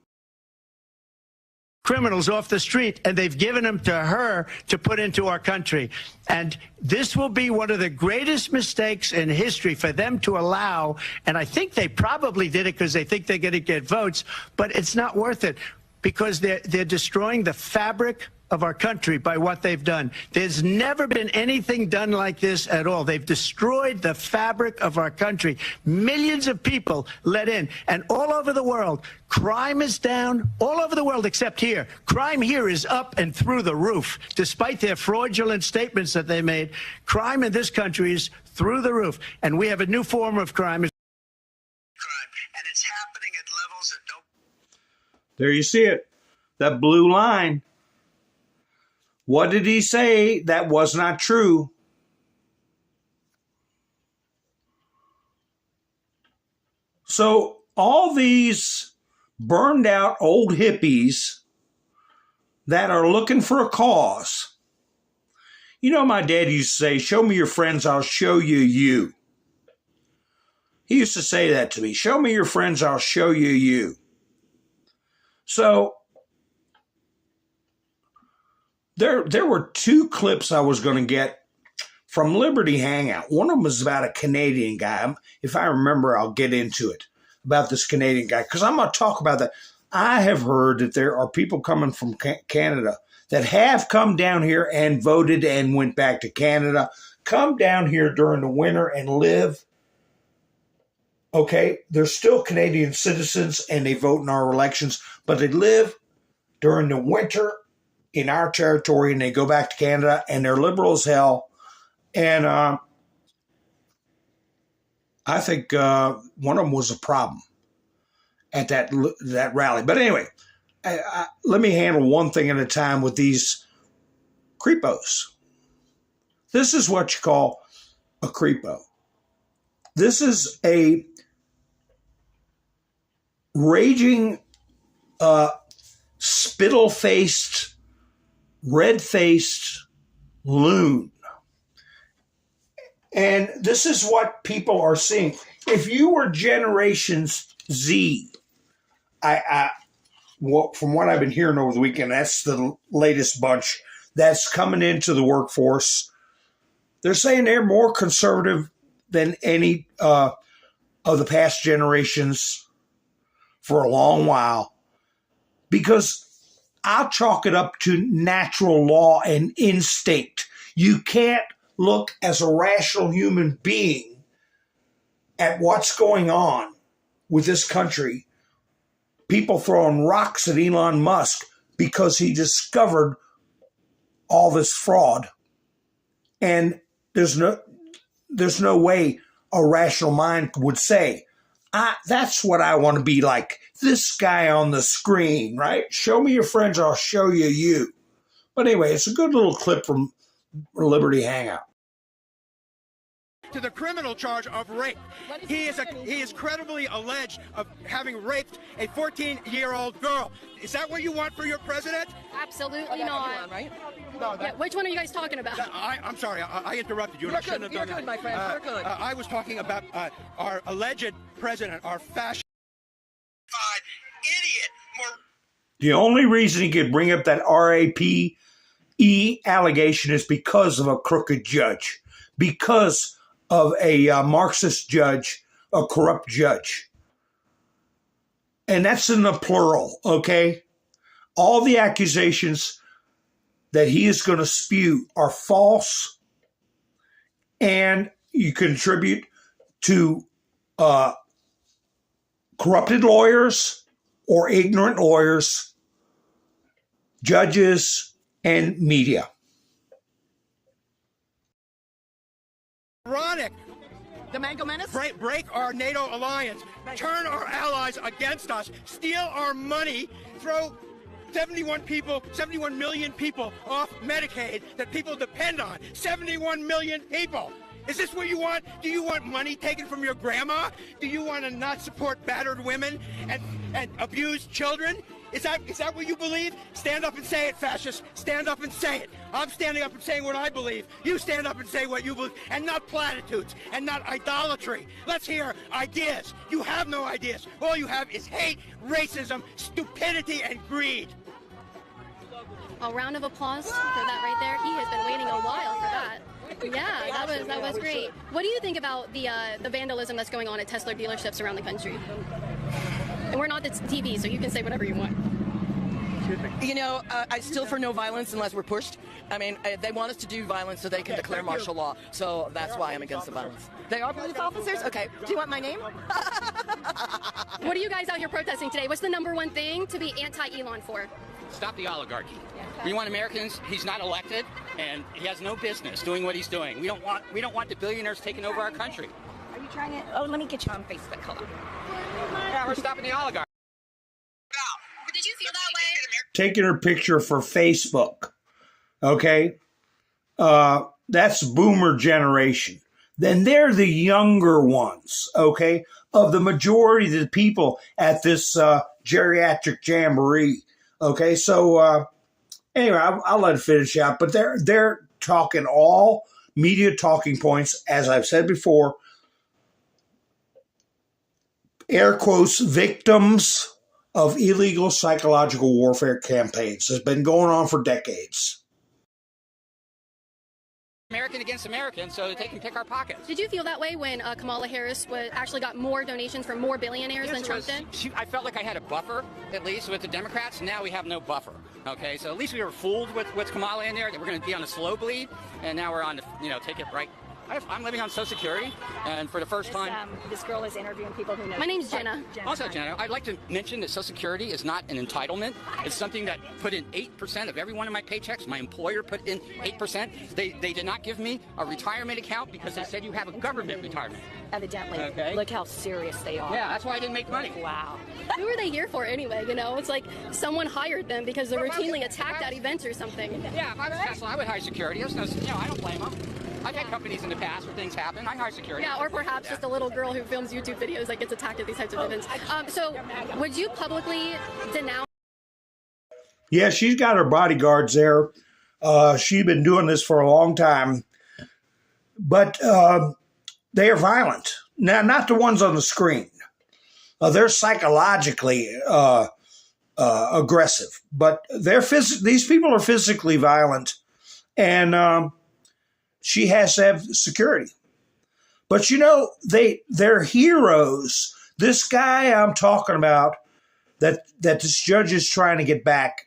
Criminals off the street, and they've given them to her to put into our country. And this will be one of the greatest mistakes in history for them to allow. And I think they probably did it because they think they're going to get votes, but it's not worth it because they're destroying the fabric of our country by what they've done. There's never been anything done like this at all. They've destroyed the fabric of our country. Millions of people let in, and all over the world, crime is down all over the world except here. Crime here is up and through the roof. Despite their fraudulent statements that they made, crime in this country is through the roof. And we have a new form of crime. And it's happening at levels that don't. There you see it. That blue line. What did he say that was not true? So all these burned out old hippies that are looking for a cause. You know, my dad used to say, show me your friends, I'll show you you. He used to say that to me. Show me your friends, I'll show you you. So there were two clips I was going to get from Liberty Hangout. One of them was about a Canadian guy. If I remember, I'll get into it, about this Canadian guy, because I'm going to talk about that. I have heard that there are people coming from Canada that have come down here and voted and went back to Canada, come down here during the winter and live. Okay, they're still Canadian citizens and they vote in our elections, but they live during the winter in our territory and they go back to Canada and they're liberal as hell. And I think one of them was a problem at that rally. But anyway, let me handle one thing at a time with these creepos. This is what you call a creepo. This is a raging, spittle-faced, red-faced loon. And this is what people are seeing. If you were Generation Z, from what I've been hearing over the weekend, that's the latest bunch that's coming into the workforce. They're saying they're more conservative than any of the past generations for a long while, because I'll chalk it up to natural law and instinct. You can't look as a rational human being at what's going on with this country. People throwing rocks at Elon Musk because he discovered all this fraud. And there's no way a rational mind would say, that's what I want to be like. This guy on the screen, right? Show me your friends, I'll show you you. But anyway, it's a good little clip from Liberty Hangout. To the criminal charge of rape. He is credibly alleged of having raped a 14-year-old girl. Is that what you want for your president? Absolutely not. Right? Yeah, which one are you guys talking about? I'm sorry, I interrupted you. You're good, my friend. You're good. I was talking about our alleged president, our fascist idiot. The only reason he could bring up that RAPE allegation is because of a crooked judge, because of a Marxist judge, a corrupt judge. And that's in the plural, okay? All the accusations that he is going to spew are false, and you contribute to corrupted lawyers or ignorant lawyers, judges, and media. Ironic. The Mango Menace? Break our NATO alliance, turn our allies against us, steal our money, throw 71 million people off Medicaid that people depend on. 71 million people. Is this what you want? Do you want money taken from your grandma? Do you want to not support battered women and abused children? Is that what you believe? Stand up and say it, fascists. Stand up and say it. I'm standing up and saying what I believe. You stand up and say what you believe, and not platitudes, and not idolatry. Let's hear ideas. You have no ideas. All you have is hate, racism, stupidity, and greed. A round of applause for that right there. He has been waiting a while for that. Yeah, that was great. What do you think about the vandalism that's going on at Tesla dealerships around the country? And we're not the TV, so you can say whatever you want. You know, I'm still for no violence unless we're pushed. I mean, they want us to do violence so they can declare martial law. So that's why I'm against the violence. They are police officers? Okay. Do you want my name? What are you guys out here protesting today? What's the #1 thing to be anti-Elon for? Stop the oligarchy. We want Americans. He's not elected, and he has no business doing what he's doing. We don't want the billionaires taking over our country. Are you trying to? Oh, let me get you on Facebook. Hold on. Yeah, we're stopping the oligarchy. Did you feel that way? Taking her picture for Facebook. Okay? That's boomer generation. Then they're the younger ones, okay, of the majority of the people at this geriatric jamboree. Okay, so anyway, I'll let it finish out. But they're talking all media talking points, as I've said before, air quotes, victims of illegal psychological warfare campaigns. It's been going on for decades. American against American, so they can pick our pockets. Did you feel that way when Kamala Harris actually got more donations from more billionaires than Trump did? I felt like I had a buffer, at least with the Democrats. Now we have no buffer. Okay, so at least we were fooled with Kamala in there that we're going to be on a slow bleed, and now we're on the, take it right. I'm living on Social Security, and for the first time... This girl is interviewing people who know... My name's Jenna. Also, Jenna, I'd like to mention that Social Security is not an entitlement. It's something that put in 8% of every one of my paychecks. My employer put in 8%. They did not give me a retirement account because they said you have a government retirement. Evidently. Okay. Look how serious they are. Yeah, that's why I didn't make money. Wow. Who are they here for anyway, It's like someone hired them because they're routinely attacked at events or something. Yeah, if I was Tesla, I would hire security. There's no, I don't blame them. I've had companies in the past where things happen. I hire security. Yeah, or perhaps just a little girl who films YouTube videos that gets attacked at these types of events. So, would you publicly denounce? Yeah, she's got her bodyguards there. She's been doing this for a long time. But they are violent. Now, not the ones on the screen. They're psychologically aggressive. But these people are physically violent. And... she has to have security. But they're heroes. This guy I'm talking about that this judge is trying to get back,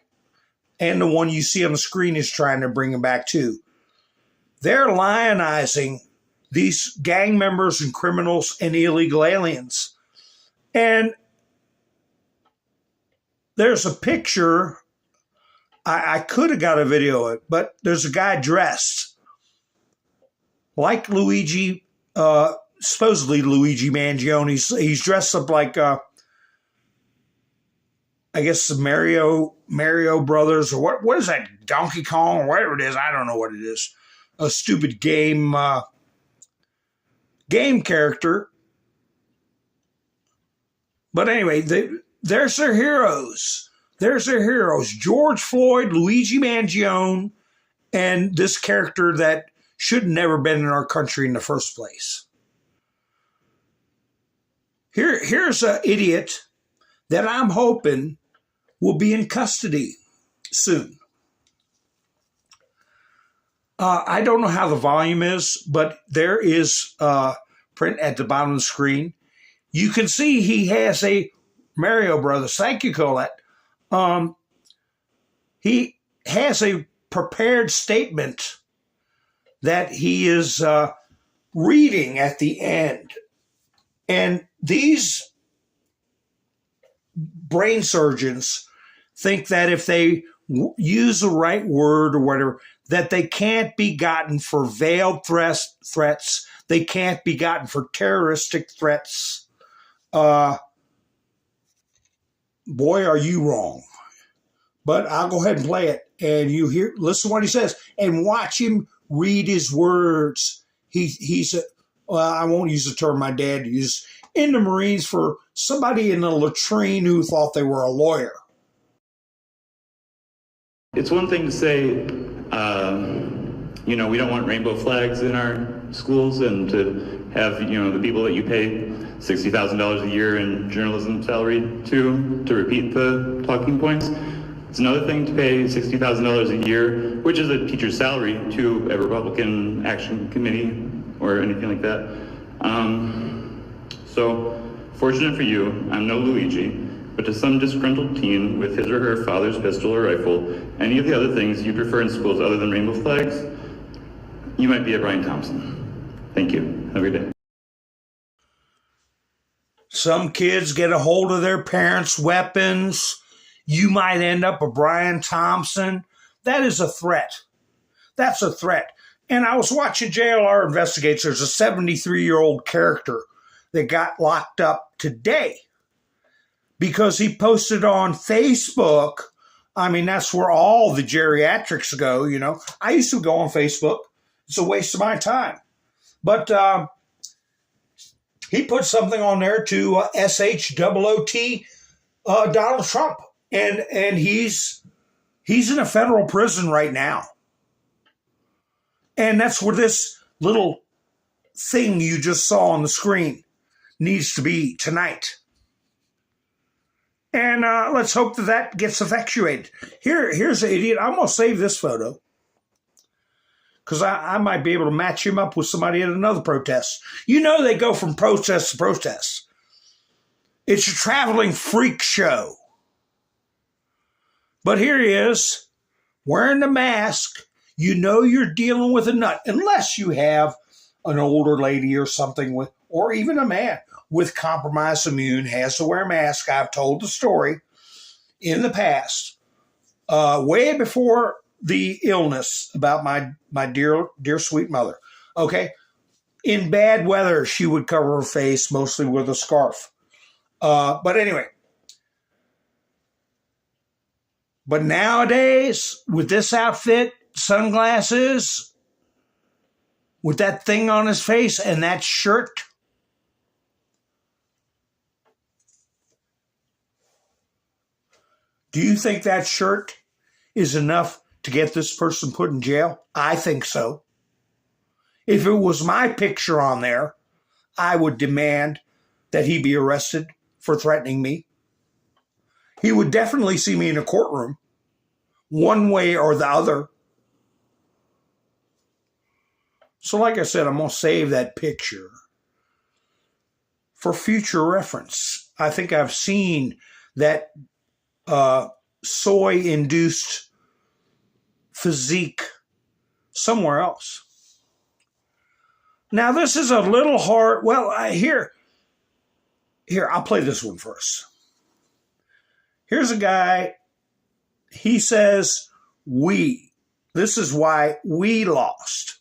and the one you see on the screen is trying to bring him back too. They're lionizing these gang members and criminals and illegal aliens. And there's a picture, I could have got a video of it, but there's a guy dressed like Luigi, supposedly Luigi Mangione. He's dressed up like, I guess the Mario Brothers, or what is that, Donkey Kong, or whatever it is. I don't know what it is. A stupid game character. But anyway, there's their heroes. There's their heroes. George Floyd, Luigi Mangione, and this character that should have never been in our country in the first place. Here's an idiot that I'm hoping will be in custody soon. I don't know how the volume is, but there is print at the bottom of the screen. You can see he has a Mario Brothers. Thank you, Colette. He has a prepared statement that he is reading at the end. And these brain surgeons think that if they use the right word or whatever, that they can't be gotten for veiled threats. They can't be gotten for terroristic threats. Boy, are you wrong. But I'll go ahead and play it. And listen to what he says and watch him read his words. He's I won't use the term my dad used, in the Marines for somebody in a latrine who thought they were a lawyer. It's one thing to say, we don't want rainbow flags in our schools, and to have, the people that you pay $60,000 a year in journalism salary to repeat the talking points. It's another thing to pay $60,000 a year, which is a teacher's salary, to a Republican Action Committee or anything like that. So, fortunate for you, I'm no Luigi, but to some disgruntled teen with his or her father's pistol or rifle, any of the other things you prefer in schools other than rainbow flags, you might be a Brian Thompson. Thank you. Have a good day. Some kids get a hold of their parents' weapons. You might end up a Brian Thompson. That is a threat. That's a threat. And I was watching JLR Investigates. There's a 73-year-old character that got locked up today because he posted on Facebook. I mean, that's where all the geriatrics go, I used to go on Facebook. It's a waste of my time. But he put something on there to SHOOT Donald Trump. And he's in a federal prison right now. And that's where this little thing you just saw on the screen needs to be tonight. And let's hope that that gets effectuated. Here's an idiot. I'm going to save this photo because I might be able to match him up with somebody at another protest. You know they go from protest to protest. It's a traveling freak show. But here he is, wearing the mask. You know you're dealing with a nut, unless you have an older lady or something with, or even a man with compromised immune has to wear a mask. I've told the story in the past, way before the illness, about my dear sweet mother. Okay, in bad weather she would cover her face mostly with a scarf. But anyway, but nowadays with this outfit, sunglasses, with that thing on his face and that shirt, do you think that shirt is enough to get this person put in jail? I think so. If it was my picture on there, I would demand that he be arrested for threatening me. He would definitely see me in a courtroom, one way or the other. So like I said, I'm going to save that picture for future reference. I think I've seen that soy-induced physique somewhere else. Now, this is a little hard. Well, here, I'll play this one first. Here's a guy. He says, this is why we lost.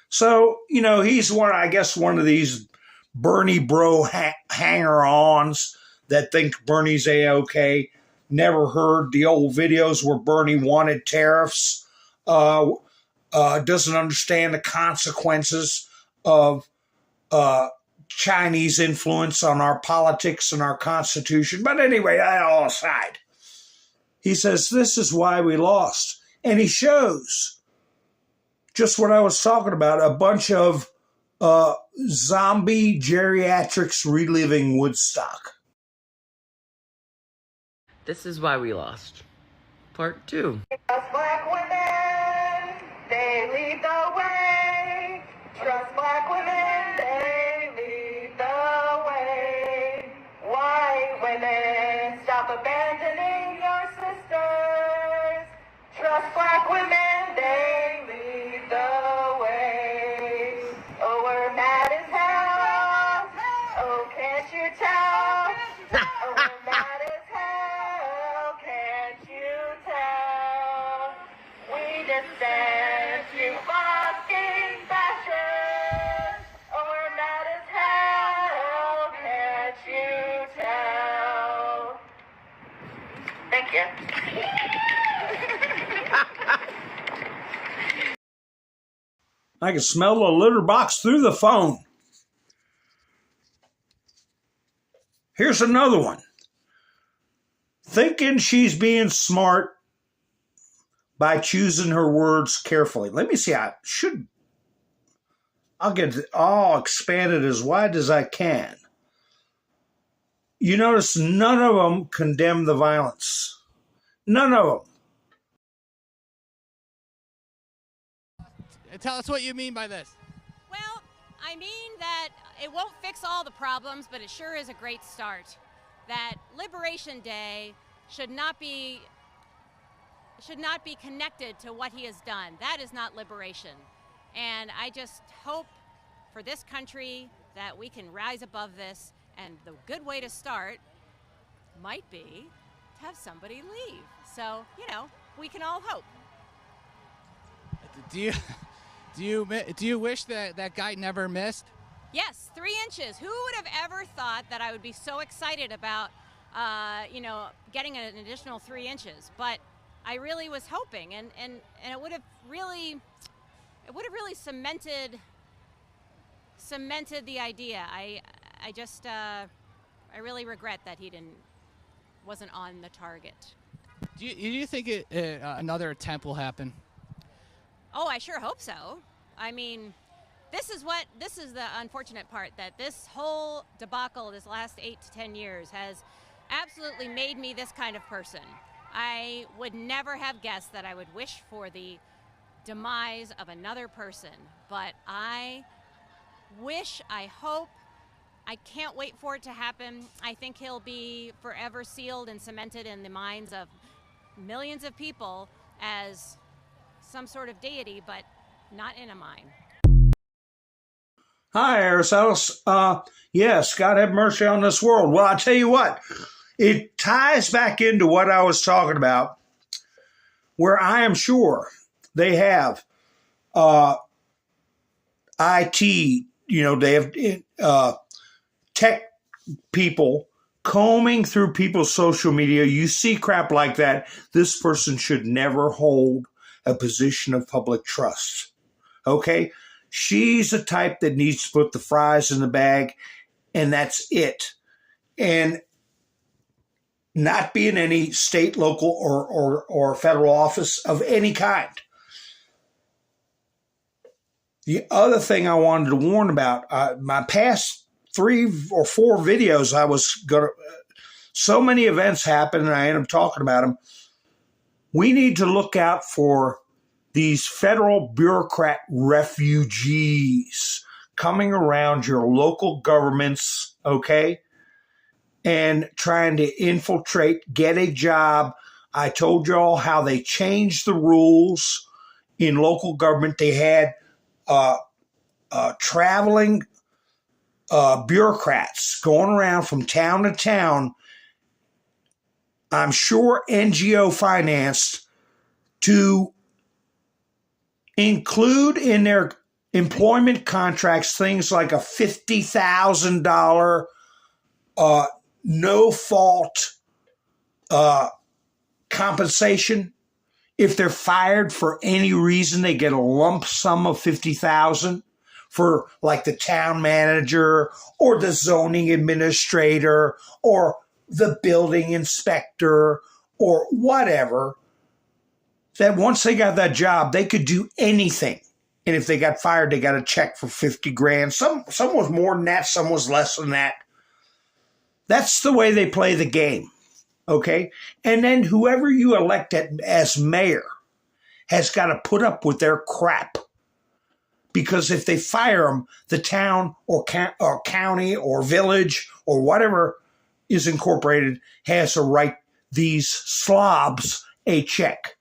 So, you know, he's one of these Bernie bro hanger-ons that think Bernie's A-OK. Never heard the old videos where Bernie wanted tariffs. Doesn't understand the consequences of Chinese influence on our politics and our Constitution. But anyway, that all aside. He says, this is why we lost. And he shows just what I was talking about, a bunch of zombie geriatrics reliving Woodstock. This is why we lost. Part 2. Trust black women, they lead the way. Trust black women, they lead the way. White women, stop abandoning your sisters. Trust black women, they lead the way. Oh, we're mad as hell. Oh, can't you tell? Oh, we're mad as hell. Can't you tell? We just sent you fucking fascists. Oh, we're mad as hell. Can't you tell? Thank you. I can smell the litter box through the phone. Here's another one. Thinking she's being smart by choosing her words carefully. Let me see. I'll get it all expanded as wide as I can. You notice none of them condemn the violence. None of them. Tell us what you mean by this. Well, I mean that it won't fix all the problems, but it sure is a great start. That Liberation Day should not be connected to what he has done. That is not liberation. And I just hope for this country that we can rise above this, and the good way to start might be to have somebody leave. So, you know, we can all hope. Do you wish that guy never missed? Yes, 3 inches. Who would have ever thought that I would be so excited about, getting an additional 3 inches? But I really was hoping, and it would have really cemented the idea. I really regret that he wasn't on the target. Do you think another attempt will happen? Oh, I sure hope so. I mean, this is the unfortunate part, that this whole debacle this last 8 to 10 years has absolutely made me this kind of person. I would never have guessed that I would wish for the demise of another person, but I wish, I hope, I can't wait for it to happen. I think he'll be forever sealed and cemented in the minds of millions of people as some sort of deity, but not in a mine. Hi, Aristotle. Yes, God have mercy on this world. Well, I tell you what, it ties back into what I was talking about, where I am sure they have IT, they have tech people combing through people's social media. You see crap like that. This person should never hold a position of public trust. Okay? She's the type that needs to put the fries in the bag, and that's it. And not be in any state, local, or federal office of any kind. The other thing I wanted to warn about, my past 3 or 4 videos, so many events happen, and I end up talking about them. We need to look out for these federal bureaucrat refugees coming around your local governments, okay, and trying to infiltrate, get a job. I told you all how they changed the rules in local government. They had traveling bureaucrats going around from town to town, I'm sure NGO financed, to include in their employment contracts things like a $50,000 no-fault compensation. If they're fired for any reason, they get a lump sum of $50,000 for like the town manager or the zoning administrator or the building inspector or whatever. That once they got that job, they could do anything. And if they got fired, they got a check for $50,000. Some was more than that, some was less than that. That's the way they play the game. Okay? And then whoever you elect as mayor has got to put up with their crap. Because if they fire them, the town or county or village or whatever is incorporated has to write these slobs a check.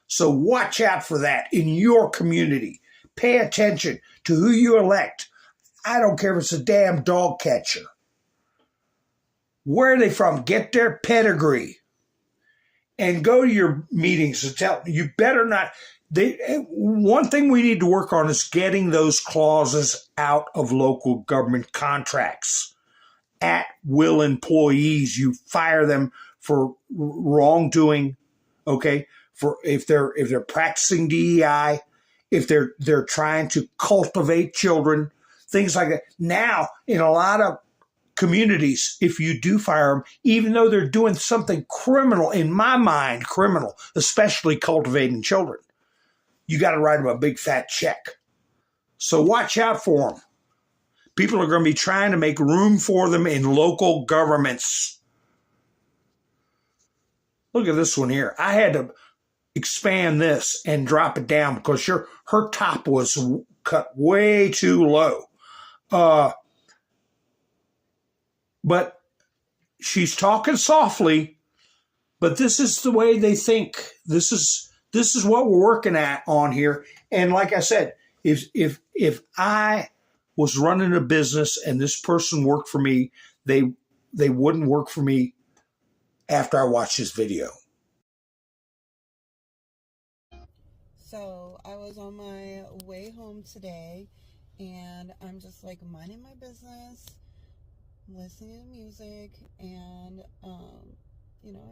So watch out for that in your community. Pay attention to who you elect. I don't care if it's a damn dog catcher. Where are they from? Get their pedigree. And go to your meetings and tell you better not. One thing we need to work on is getting those clauses out of local government contracts. At will employees, you fire them for wrongdoing, okay? For if they're practicing DEI, if they're trying to cultivate children, things like that. Now, in a lot of communities, if you do fire them, even though they're doing something criminal, in my mind, criminal, especially cultivating children, you got to write them a big fat check. So watch out for them. People are going to be trying to make room for them in local governments. Look at this one here. I had to expand this and drop it down because her top was cut way too low. But she's talking softly, but this is the way they think. This is what we're working on here. And like I said, if I was running a business and this person worked for me, they wouldn't work for me after I watched this video. So I was on my way home today and I'm just like minding my business, listening to music, and I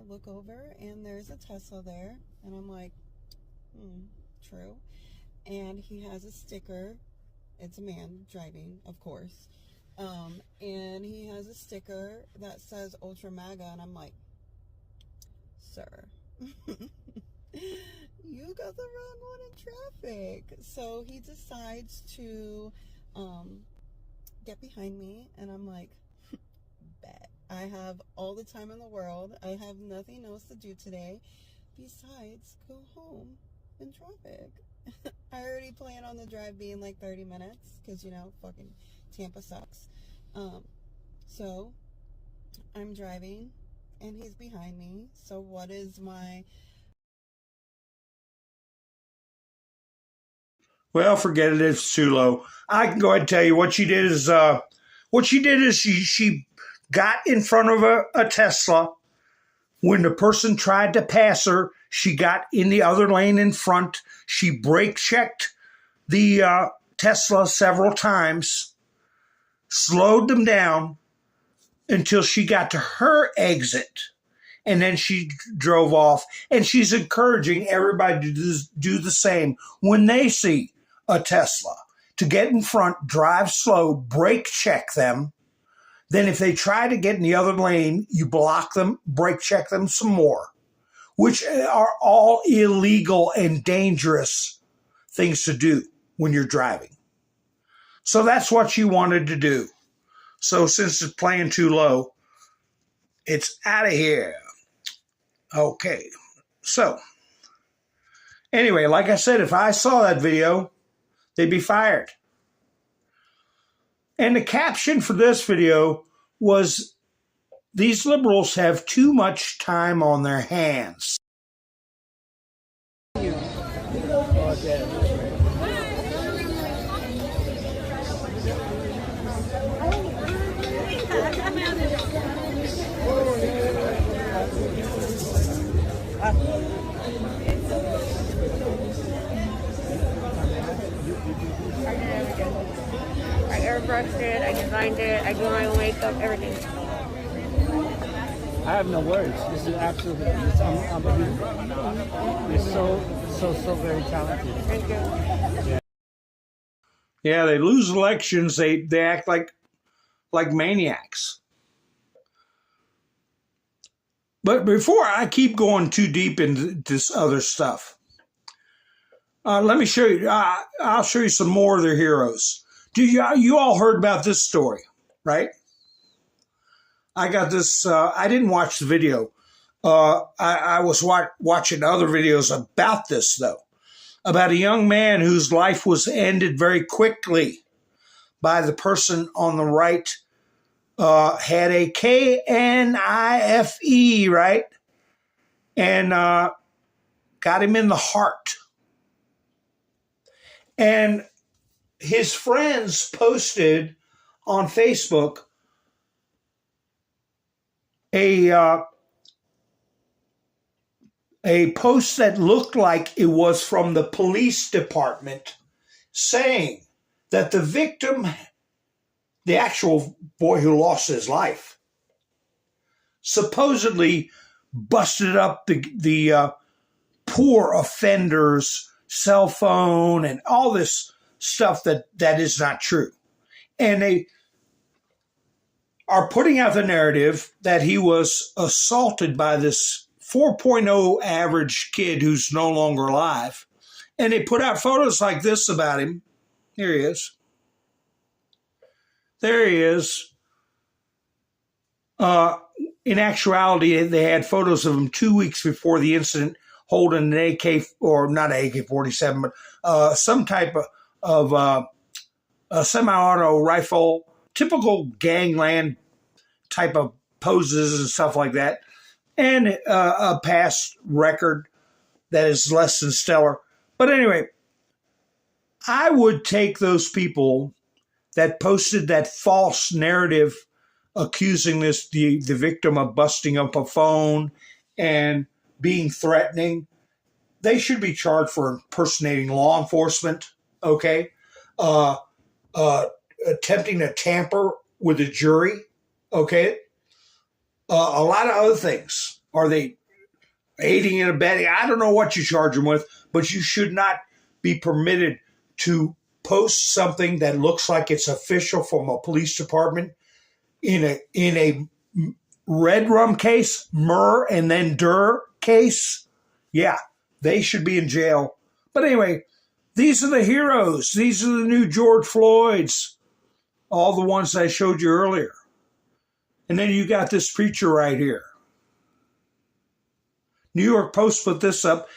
look over and there's a Tesla there and I'm like, true. And he has a sticker. It's a man driving, of course. And he has a sticker that says Ultra MAGA, and I'm like, sir, you got the wrong one in traffic. So he decides to get behind me, and I'm like, bet. I have all the time in the world. I have nothing else to do today besides go home in traffic. I already plan on the drive being like 30 minutes because, you know, fucking Tampa sucks. So I'm driving and he's behind me. So what is my... Well, forget it. It's too low. I can go ahead and tell you what she did is she got in front of a Tesla. When the person tried to pass her, she got in the other lane in front. She brake checked the Tesla several times, slowed them down until she got to her exit. And then she drove off. And she's encouraging everybody to do the same when they see a Tesla, to get in front, drive slow, brake check them. Then if they try to get in the other lane, you block them, brake check them some more, which are all illegal and dangerous things to do when you're driving. So that's what she wanted to do. So since it's playing too low, it's out of here. Okay. So anyway, like I said, if I saw that video, they'd be fired. And the caption for this video was, "These liberals have too much time on their hands." I airbrushed it, I designed it, I do my own makeup, everything. I have no words. This is absolutely, it's unbelievable. You're so very talented. Thank you. Yeah, they lose elections. They act like maniacs. But before I keep going too deep into this other stuff, let me show you. I'll show you some more of their heroes. You all heard about this story, right? I got this. I didn't watch the video. I was watching other videos about this, though, about a young man whose life was ended very quickly by the person on the right. Had a KNIFE, right? And got him in the heart. And his friends posted on Facebook a post that looked like it was from the police department saying that the victim, the actual boy who lost his life, supposedly busted up the poor offender's cell phone and all this stuff that is not true. And they are putting out the narrative that he was assaulted by this 4.0 average kid who's no longer alive. And they put out photos like this about him. Here he is. There he is. In actuality, they had photos of him 2 weeks before the incident, holding an AK, or not an AK-47, but some type of a semi-auto rifle, typical gangland type of poses and stuff like that, and a past record that is less than stellar. But anyway, I would take those people that posted that false narrative accusing the victim of busting up a phone and being threatening. They should be charged for impersonating law enforcement, okay? Attempting to tamper with a jury, okay? A lot of other things. Are they aiding and abetting? I don't know what you charge them with, but you should not be permitted to post something that looks like it's official from a police department in a red rum case, myrrh and then dur case. Yeah, they should be in jail. But anyway, these are the heroes. These are the new George Floyds. All the ones I showed you earlier. And then you got this preacher right here. New York Post put this up.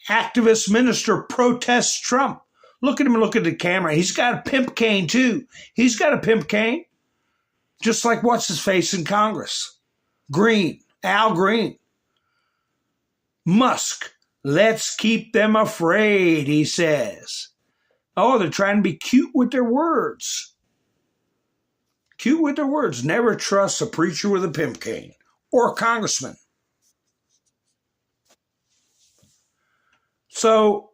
Activist minister protests Trump. Look at him, look at the camera. He's got a pimp cane too. He's got a pimp cane. Just like what's his face in Congress. Green, Al Green. Musk, let's keep them afraid, he says. Oh, they're trying to be cute with their words. Cute with their words. Never trust a preacher with a pimp cane or a congressman. So,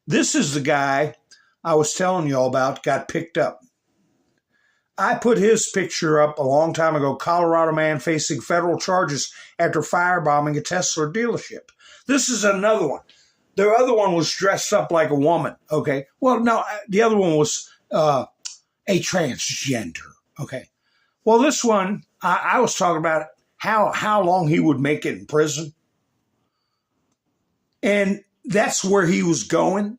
this is the guy I was telling you all about, got picked up. I put his picture up a long time ago, Colorado man facing federal charges after firebombing a Tesla dealership. This is another one. The other one was dressed up like a woman, okay? Well, no, the other one was a transgender, okay? Well, this one, I was talking about how long he would make it in prison. And that's where he was going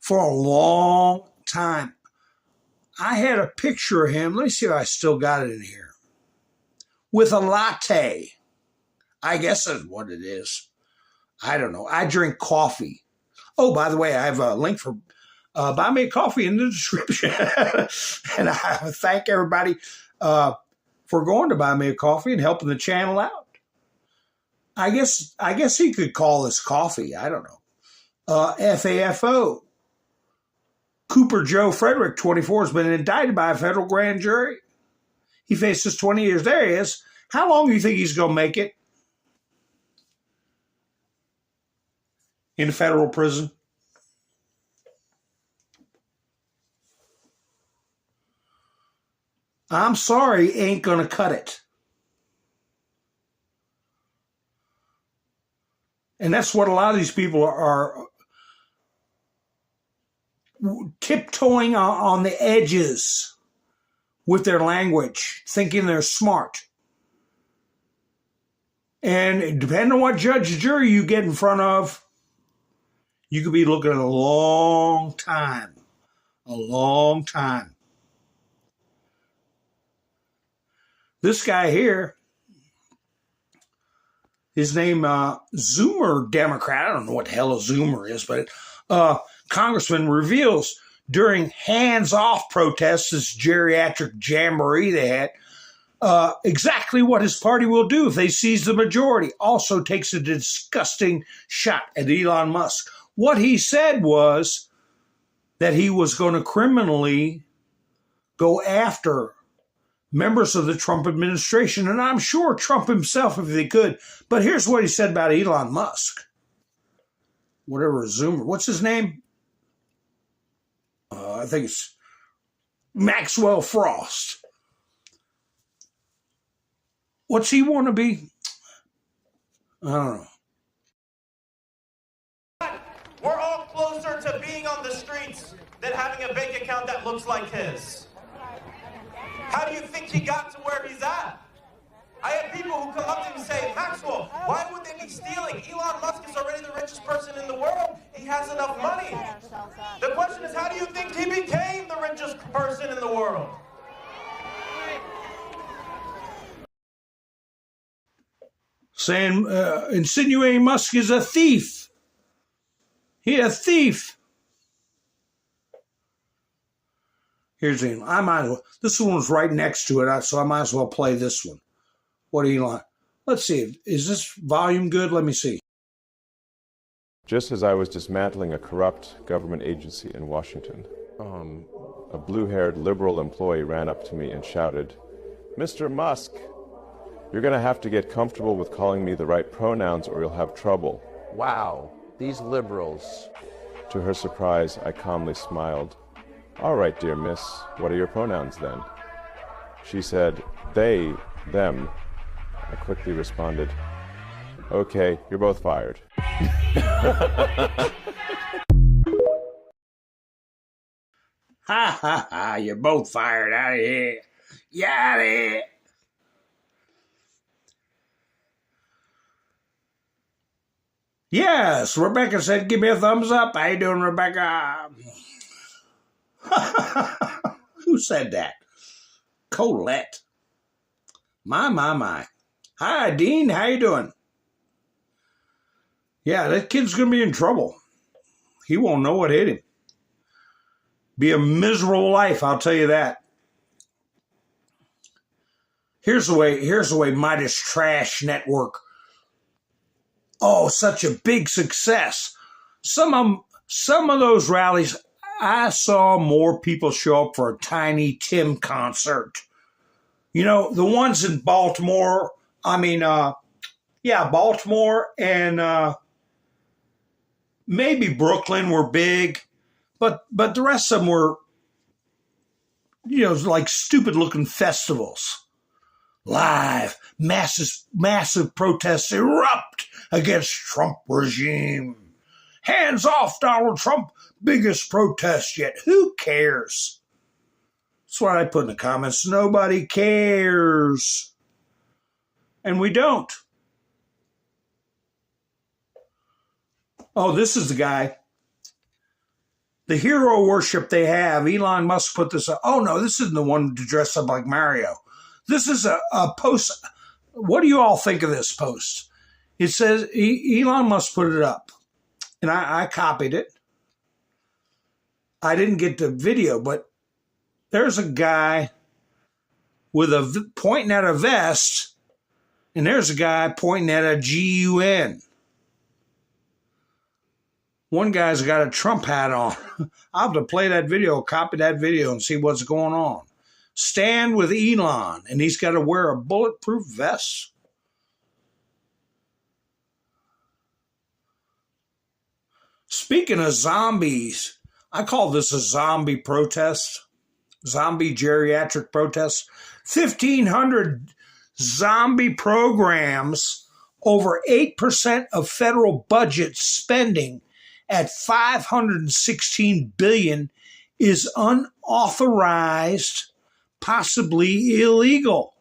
for a long time. I had a picture of him. Let me see if I still got it in here. With a latte. I guess that's what it is. I don't know. I drink coffee. Oh, by the way, I have a link for Buy Me a Coffee in the description. And I thank everybody for going to Buy Me a Coffee and helping the channel out. I guess he could call this coffee. I don't know. FAFO. Cooper Joe Frederick, 24, has been indicted by a federal grand jury. He faces 20 years. There he is. How long do you think he's going to make it in a federal prison? I'm sorry, ain't going to cut it. And that's what a lot of these people are tiptoeing on the edges with their language, thinking they're smart. And depending on what judge or jury you get in front of, you could be looking at a long time. A long time. This guy here, his name, Zoomer Democrat. I don't know what the hell a Zoomer is, but Congressman reveals during hands-off protests, this geriatric jamboree they had, exactly what his party will do if they seize the majority. Also takes a disgusting shot at Elon Musk. What he said was that he was going to criminally go after members of the Trump administration, and I'm sure Trump himself if they could. But here's what he said about Elon Musk. Whatever Zoomer. What's his name? I think it's Maxwell Frost. What's he want to be? I don't know. We're all closer to being on the streets than having a bank account that looks like his. How do you think he got to where he's at? I have people who come up to me and say, Maxwell, why would they be stealing? Elon Musk is already the richest person in the world. He has enough money. The question is, how do you think he became the richest person in the world? Saying, insinuating Musk is a thief. He a thief. Here's the I might as well. This one's right next to it, so I might as well play this one. What do you like? Let's see. Is this volume good? Let me see. Just as I was dismantling a corrupt government agency in Washington, a blue-haired liberal employee ran up to me and shouted, "Mr. Musk, you're going to have to get comfortable with calling me the right pronouns or you'll have trouble." Wow, these liberals. To her surprise, I calmly smiled. "All right, dear miss, what are your pronouns then?" She said, "They, them." I quickly responded, "Okay, you're both fired." Ha ha ha, you're both fired. Out of here. Get out of here. Yes, Rebecca said, give me a thumbs up. How you doing, Rebecca? Who said that? Colette. My. Hi, Dean. How you doing? Yeah, that kid's going to be in trouble. He won't know what hit him. Be a miserable life, I'll tell you that. Here's the way Midas Trash Network. Oh, such a big success. Some of those rallies, I saw more people show up for a Tiny Tim concert. You know, the ones in Baltimore, Baltimore and maybe Brooklyn were big, but the rest of them were, like stupid looking festivals. Live, massive protests erupt against Trump regime. Hands off Donald Trump, biggest protest yet. Who cares? That's what I put in the comments. Nobody cares. And we don't. Oh, this is the guy. The hero worship they have. Elon Musk put this up. Oh, no, this isn't the one to dress up like Mario. This is a post. What do you all think of this post? It says Elon Musk put it up, and I copied it. I didn't get the video, but there's a guy with pointing at a vest, and there's a guy pointing at a GUN. One guy's got a Trump hat on. I'll have to play that video, copy that video, and see what's going on. Stand with Elon, and he's got to wear a bulletproof vest. Speaking of zombies, I call this a zombie protest, zombie geriatric protest. 1,500 zombie programs, over 8% of federal budget spending at $516 billion is unauthorized, possibly illegal.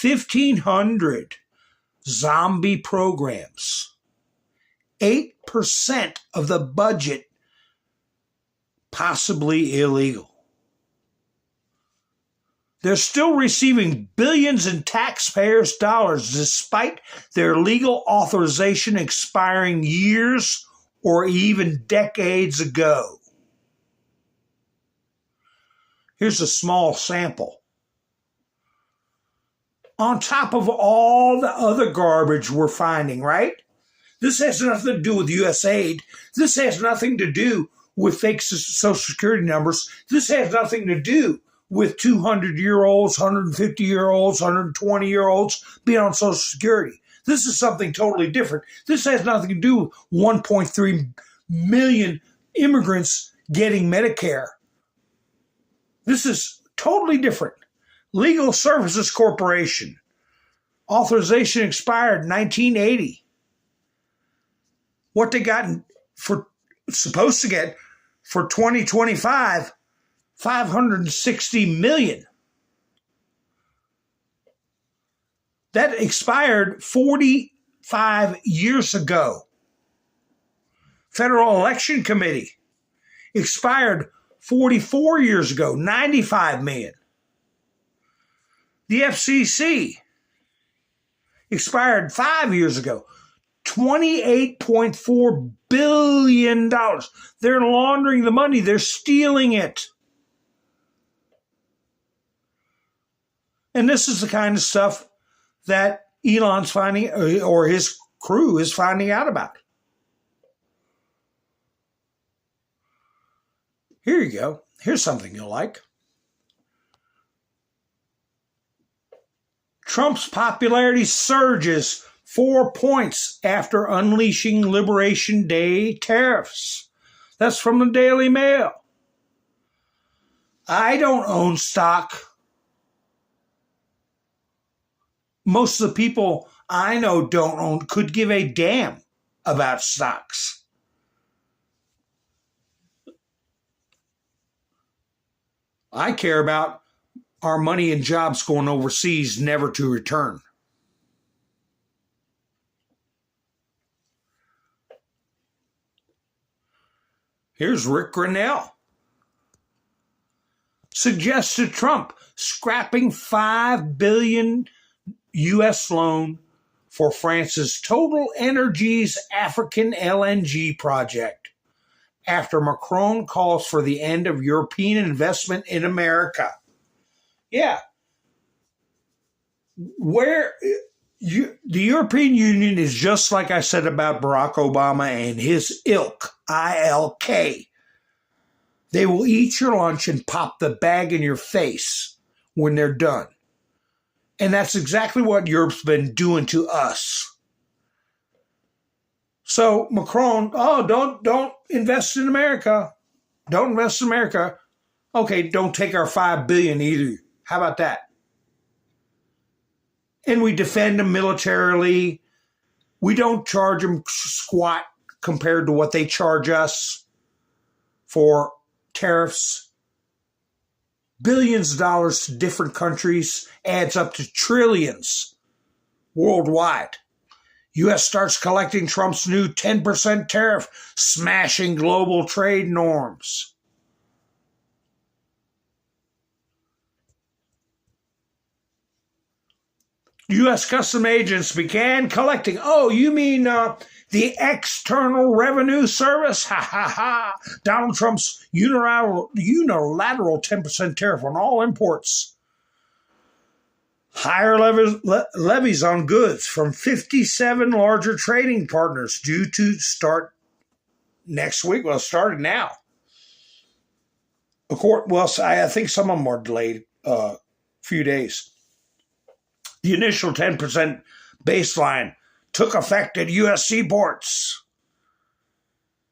1,500 zombie programs. 8% of the budget, possibly illegal. They're still receiving billions in taxpayers' dollars despite their legal authorization expiring years or even decades ago. Here's a small sample. On top of all the other garbage we're finding, right? This has nothing to do with USAID. This has nothing to do with fake Social Security numbers. This has nothing to do with 200-year-olds, 150-year-olds, 120-year-olds being on Social Security. This is something totally different. This has nothing to do with 1.3 million immigrants getting Medicare. This is totally different. Legal Services Corporation. Authorization expired in 1980. What they got supposed to get for 2025, $560 million. That expired 45 years ago. Federal Election Committee expired 44 years ago, $95 million. The FCC expired 5 years ago, $28.4 billion. They're laundering the money. They're stealing it. And this is the kind of stuff that Elon's finding, or his crew is finding out about. Here you go. Here's something you'll like. Trump's popularity surges 4 points after unleashing Liberation Day tariffs. That's from the Daily Mail. I don't own stock. Most of the people I know don't own, could give a damn about stocks. I care about our money and jobs going overseas, never to return. Here's Rick Grinnell. suggested Trump scrapping $5 billion U.S. loan for France's Total Energies African LNG project after Macron calls for the end of European investment in America. Yeah. The European Union is just like I said about Barack Obama and his ilk, ILK. They will eat your lunch and pop the bag in your face when they're done. And that's exactly what Europe's been doing to us. So Macron, don't invest in America. Don't invest in America. Okay, don't take our $5 billion either. How about that? And we defend them militarily. We don't charge them squat compared to what they charge us for tariffs. Billions of dollars to different countries adds up to trillions worldwide. U.S. starts collecting Trump's new 10% tariff, smashing global trade norms. U.S. custom agents began collecting. Oh, you mean the External Revenue Service? Ha ha ha. Donald Trump's unilateral 10% tariff on all imports. Higher levies on goods from 57 larger trading partners due to start next week. Well, it started now. I think some of them are delayed a few days. The initial 10% baseline took effect at U.S. seaports.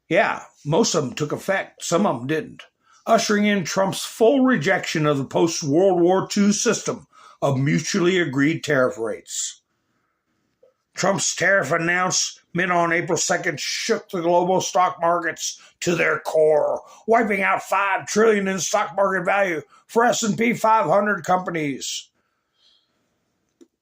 Yeah, most of them took effect. Some of them didn't. Ushering in Trump's full rejection of the post-World War II system of mutually agreed tariff rates. Trump's tariff announcement on April 2nd shook the global stock markets to their core, wiping out $5 trillion in stock market value for S&P 500 companies.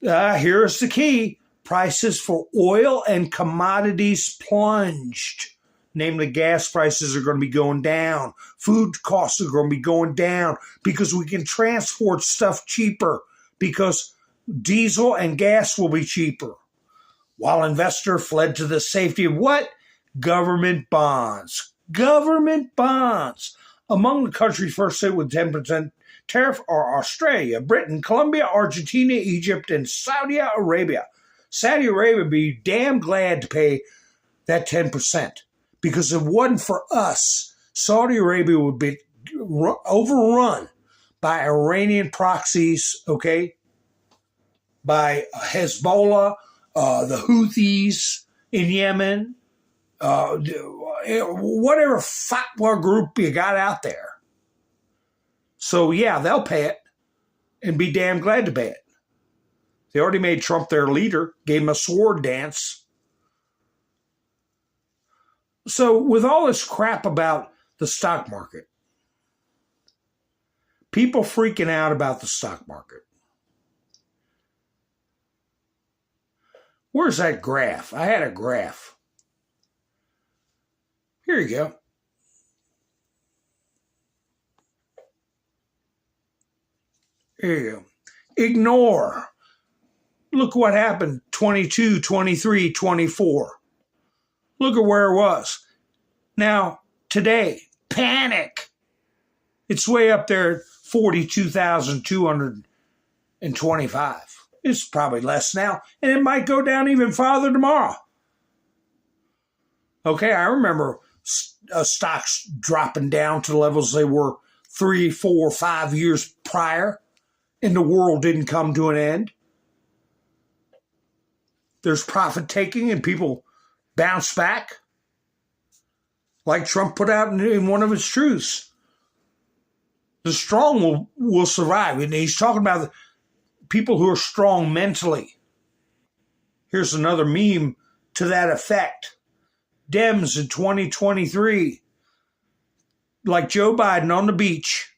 Here's the key. Prices for oil and commodities plunged. Namely, gas prices are going to be going down. Food costs are going to be going down because we can transport stuff cheaper because diesel and gas will be cheaper. While investors fled to the safety of what? Government bonds. Government bonds. Among the countries first hit with 10% tariff are Australia, Britain, Colombia, Argentina, Egypt, and Saudi Arabia. Saudi Arabia would be damn glad to pay that 10% because if it wasn't for us, Saudi Arabia would be overrun by Iranian proxies, okay, by Hezbollah, the Houthis in Yemen, whatever fatwa group you got out there. So, yeah, they'll pay it and be damn glad to pay it. They already made Trump their leader, gave him a sword dance. So, with all this crap about the stock market, people freaking out about the stock market. Where's that graph? I had a graph. Here you go. Here you go. Ignore. Look what happened 22, 23, 24. Look at where it was. Now, today, panic. It's way up there at 42,225. It's probably less now, and it might go down even farther tomorrow. Okay, I remember stocks dropping down to levels they were 3, 4, 5 years prior. And the world didn't come to an end. There's profit taking and people bounce back. Like Trump put out in one of his truths. The strong will survive. And he's talking about people who are strong mentally. Here's another meme to that effect. Dems in 2023, like Joe Biden on the beach.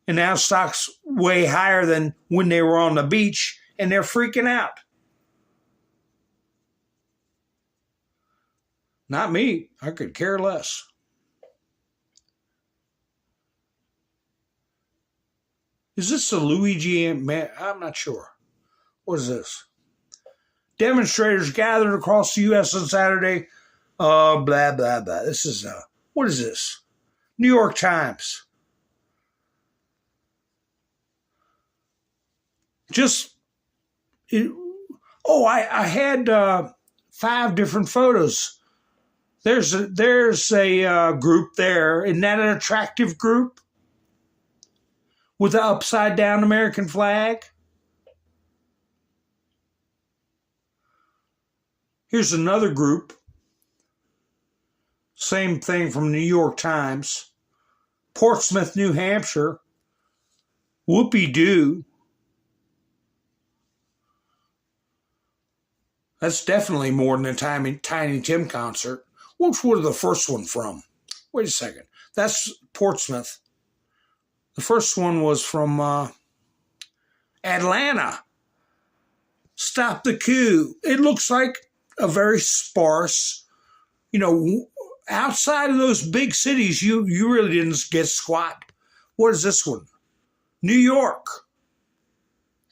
And now stocks way higher than when they were on the beach, and they're freaking out. Not me. I could care less. Is this a Luigi? Man, I'm not sure. What is this? Demonstrators gathered across the U.S. on Saturday. Blah, blah, blah. This is, what is this? New York Times. I had 5 different photos. There's a group there. Isn't that an attractive group? With the upside down American flag? Here's another group. Same thing from New York Times. Portsmouth, New Hampshire. Whoopie-doo. That's definitely more than a Tiny Tim concert. Which was the first one from? Wait a second. That's Portsmouth. The first one was from Atlanta. Stop the coup. It looks like a very sparse, outside of those big cities, you really didn't get squat. What is this one? New York.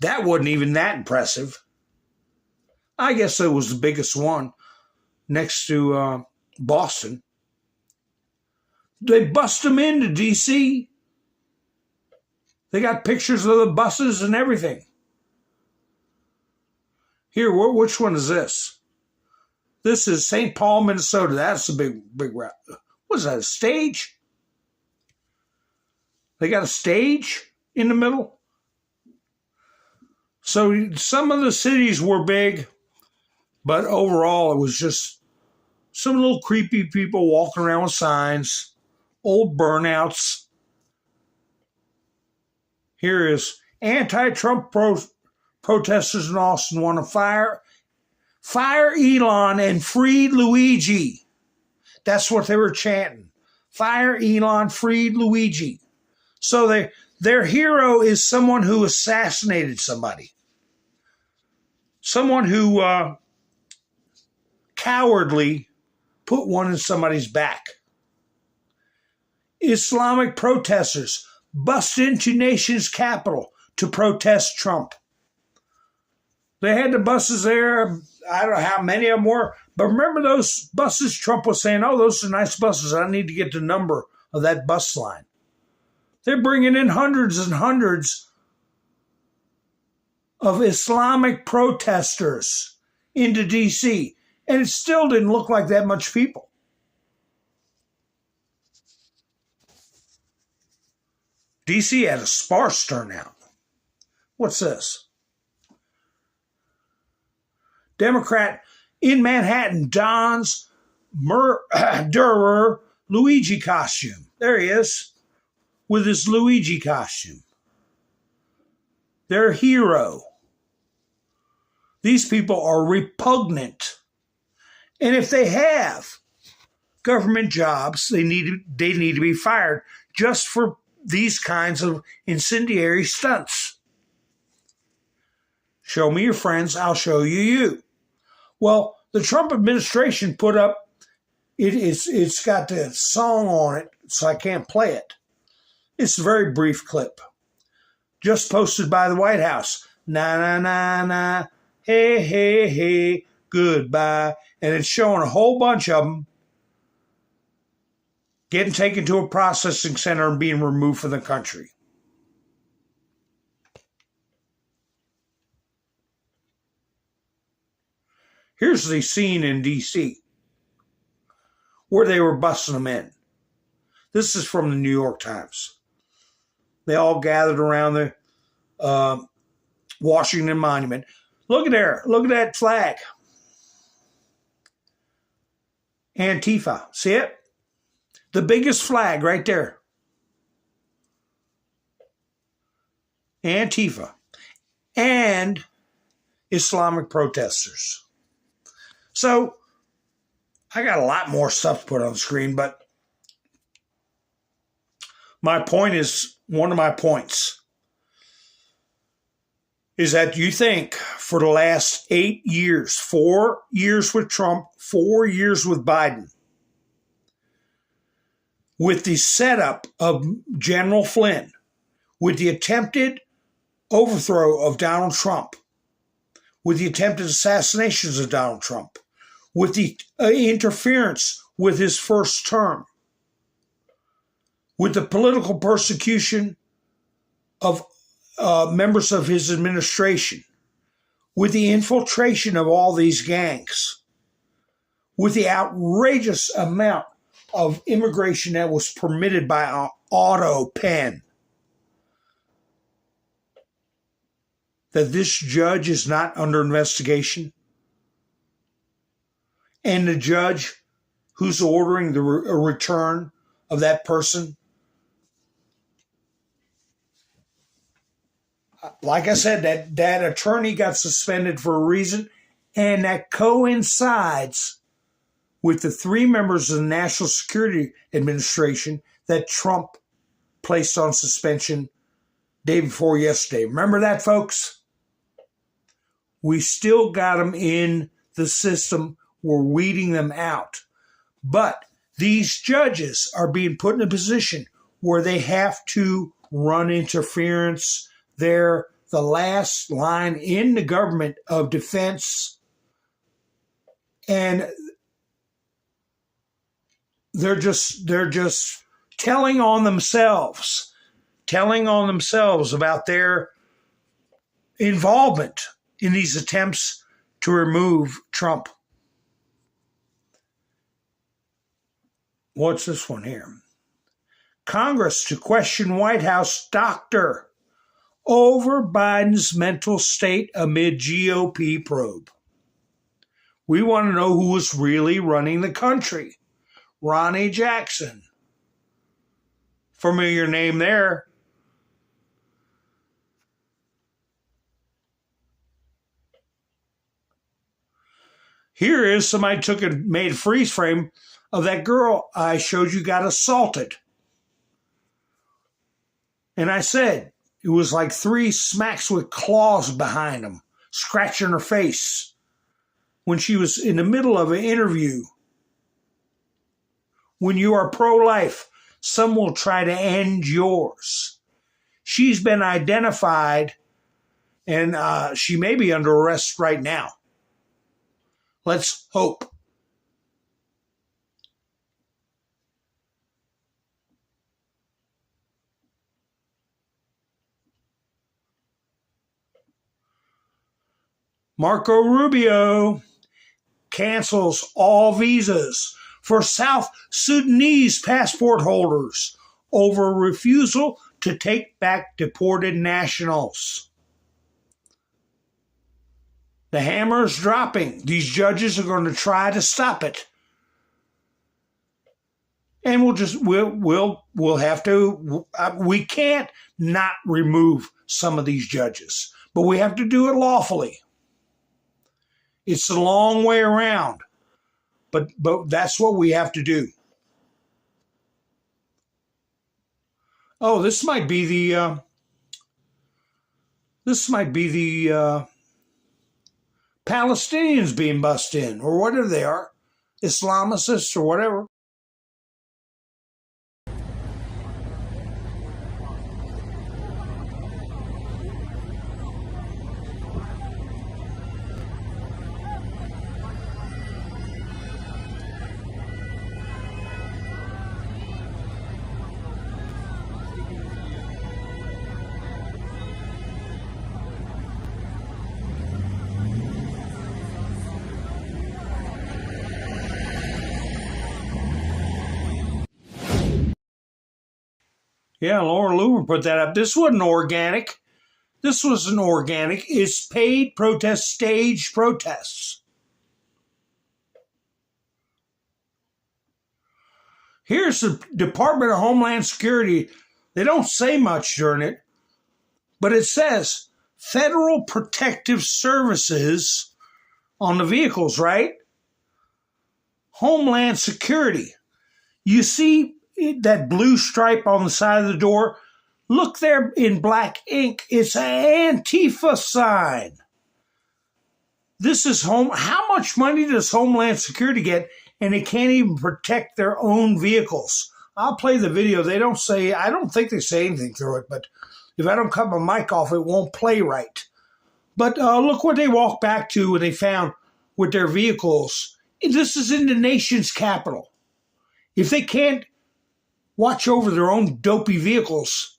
That wasn't even that impressive. I guess it was the biggest one next to Boston. They bust them into D.C. They got pictures of the buses and everything. Here, which one is this? This is St. Paul, Minnesota. That's a big route. What is that, a stage? They got a stage in the middle? So some of the cities were big, but overall it was just some little creepy people walking around with signs, old burnouts. Here is anti-Trump protesters in Austin want to fire Elon and free Luigi. That's what they were chanting. Fire Elon, freed Luigi. So their hero is someone who assassinated somebody. Someone who cowardly put one in somebody's back. Islamic protesters bust into nation's capital to protest Trump. They had the buses there. I don't know how many of them were. But remember those buses? Trump was saying, oh, those are nice buses. I need to get the number of that bus line. They're bringing in hundreds and hundreds of Islamic protesters into D.C. And it still didn't look like that much people. D.C. had a sparse turnout. What's this? Democrat in Manhattan dons Durer Luigi costume. There he is with his Luigi costume. Their hero. These people are repugnant. And if they have government jobs, they need to be fired just for these kinds of incendiary stunts. Show me your friends, I'll show you. Well, the Trump administration put up, it's got the song on it, so I can't play it. It's a very brief clip. Just posted by the White House. Na, na, na, na, hey, hey, hey, goodbye. And it's showing a whole bunch of them getting taken to a processing center and being removed from the country. Here's the scene in D.C. where they were busting them in. This is from the New York Times. They all gathered around the Washington Monument. Look at there. Look at that flag. Antifa. See it? The biggest flag right there. Antifa. And Islamic protesters. So, I got a lot more stuff to put on the screen, but my point is, one of my points is that you think for the last 8 years, 4 years with Trump, 4 years with Biden, with the setup of General Flynn, with the attempted overthrow of Donald Trump, with the attempted assassinations of Donald Trump, with the interference with his first term, with the political persecution of members of his administration, with the infiltration of all these gangs, with the outrageous amount of immigration that was permitted by an auto pen, that this judge is not under investigation, and the judge who's ordering the return of that person, like I said, that attorney got suspended for a reason, and that coincides with the 3 members of the National Security Administration that Trump placed on suspension day before yesterday. Remember that, folks? We still got them in the system. We're weeding them out. But these judges are being put in a position where they have to run interference. They're the last line in the government of defense. And they're just telling on themselves about their involvement in these attempts to remove Trump. What's this one here? Congress to question White House doctor over Biden's mental state amid GOP probe. We want to know who was really running the country. Ronnie Jackson. Familiar name there. Here is somebody made a freeze frame of that girl I showed you got assaulted. And I said it was like 3 smacks with claws behind them, scratching her face when she was in the middle of an interview. When you are pro-life, some will try to end yours. She's been identified, and she may be under arrest right now. Let's hope. Marco Rubio cancels all visas for South Sudanese passport holders over refusal to take back deported nationals. The hammer is dropping. These judges are going to try to stop it. And we'll have to, we can't not remove some of these judges, but we have to do it lawfully. It's a long way around, but that's what we have to do. Oh, this might be the Palestinians being bussed in, or whatever they are, Islamicists or whatever. Yeah, Laura Loomer put that up. This wasn't organic. This wasn't organic. It's paid protests, staged protests. Here's the Department of Homeland Security. They don't say much during it, but it says Federal Protective Services on the vehicles, right? Homeland Security. You see that blue stripe on the side of the door? Look there in black ink. It's an Antifa sign. This is home. How much money does Homeland Security get? And they can't even protect their own vehicles. I'll play the video. They don't say, I don't think they say anything through it, but If I don't cut my mic off, it won't play right. But look what they walked back to when they found with their vehicles. This is in the nation's capital. If they can't watch over their own dopey vehicles,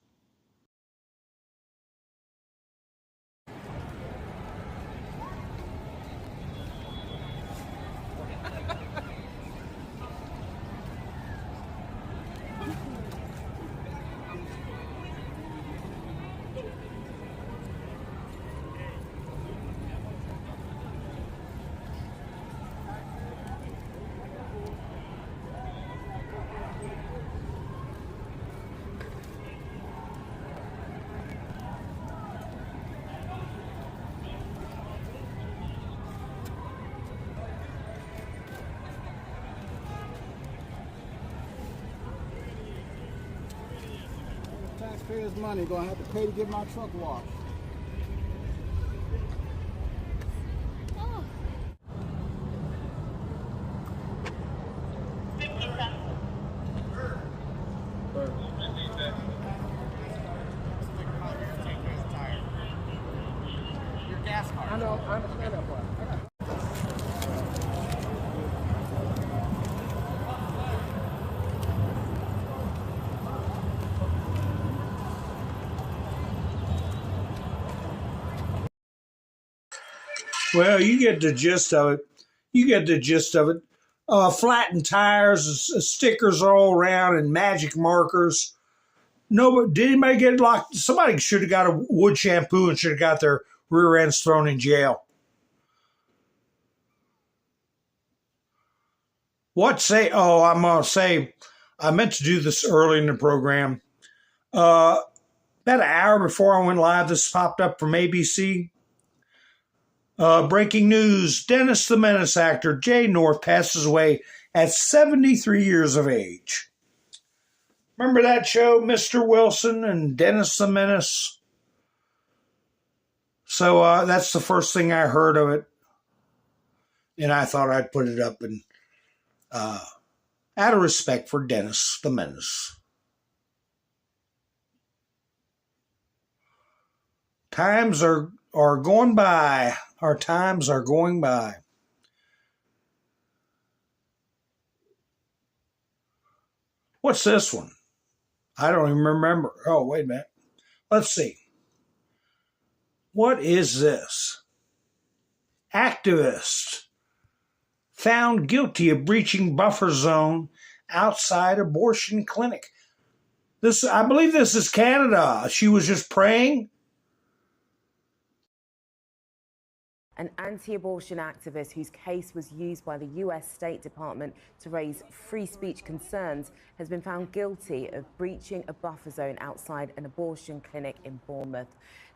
Taxpayers' money gonna have to pay to get my truck washed. Your gas card. I know, I understand that part. well, you get the gist of it. You get the gist of it. Flattened tires, stickers all around, and magic markers. Nobody did anybody get locked? Somebody should have got a wood shampoo and should have got their rear ends thrown in jail. What say? Oh, I'm gonna say. I meant to do this early in the program. About an hour before I went live, this popped up from ABC. Breaking news: Dennis the Menace actor Jay North passes away at 73 years of age. Remember that show, Mr. Wilson and Dennis the Menace? So that's the first thing I heard of it. And I thought I'd put it up and out of respect for Dennis the Menace. Times are going by. Our times are going by. What's this one? I don't even remember. Oh, wait a minute. Let's see. What is this? Activist found guilty of breaching buffer zone outside abortion clinic. I believe this is Canada. She was just praying. An anti-abortion activist whose case was used by the US State Department to raise free speech concerns has been found guilty of breaching a buffer zone outside an abortion clinic in Bournemouth.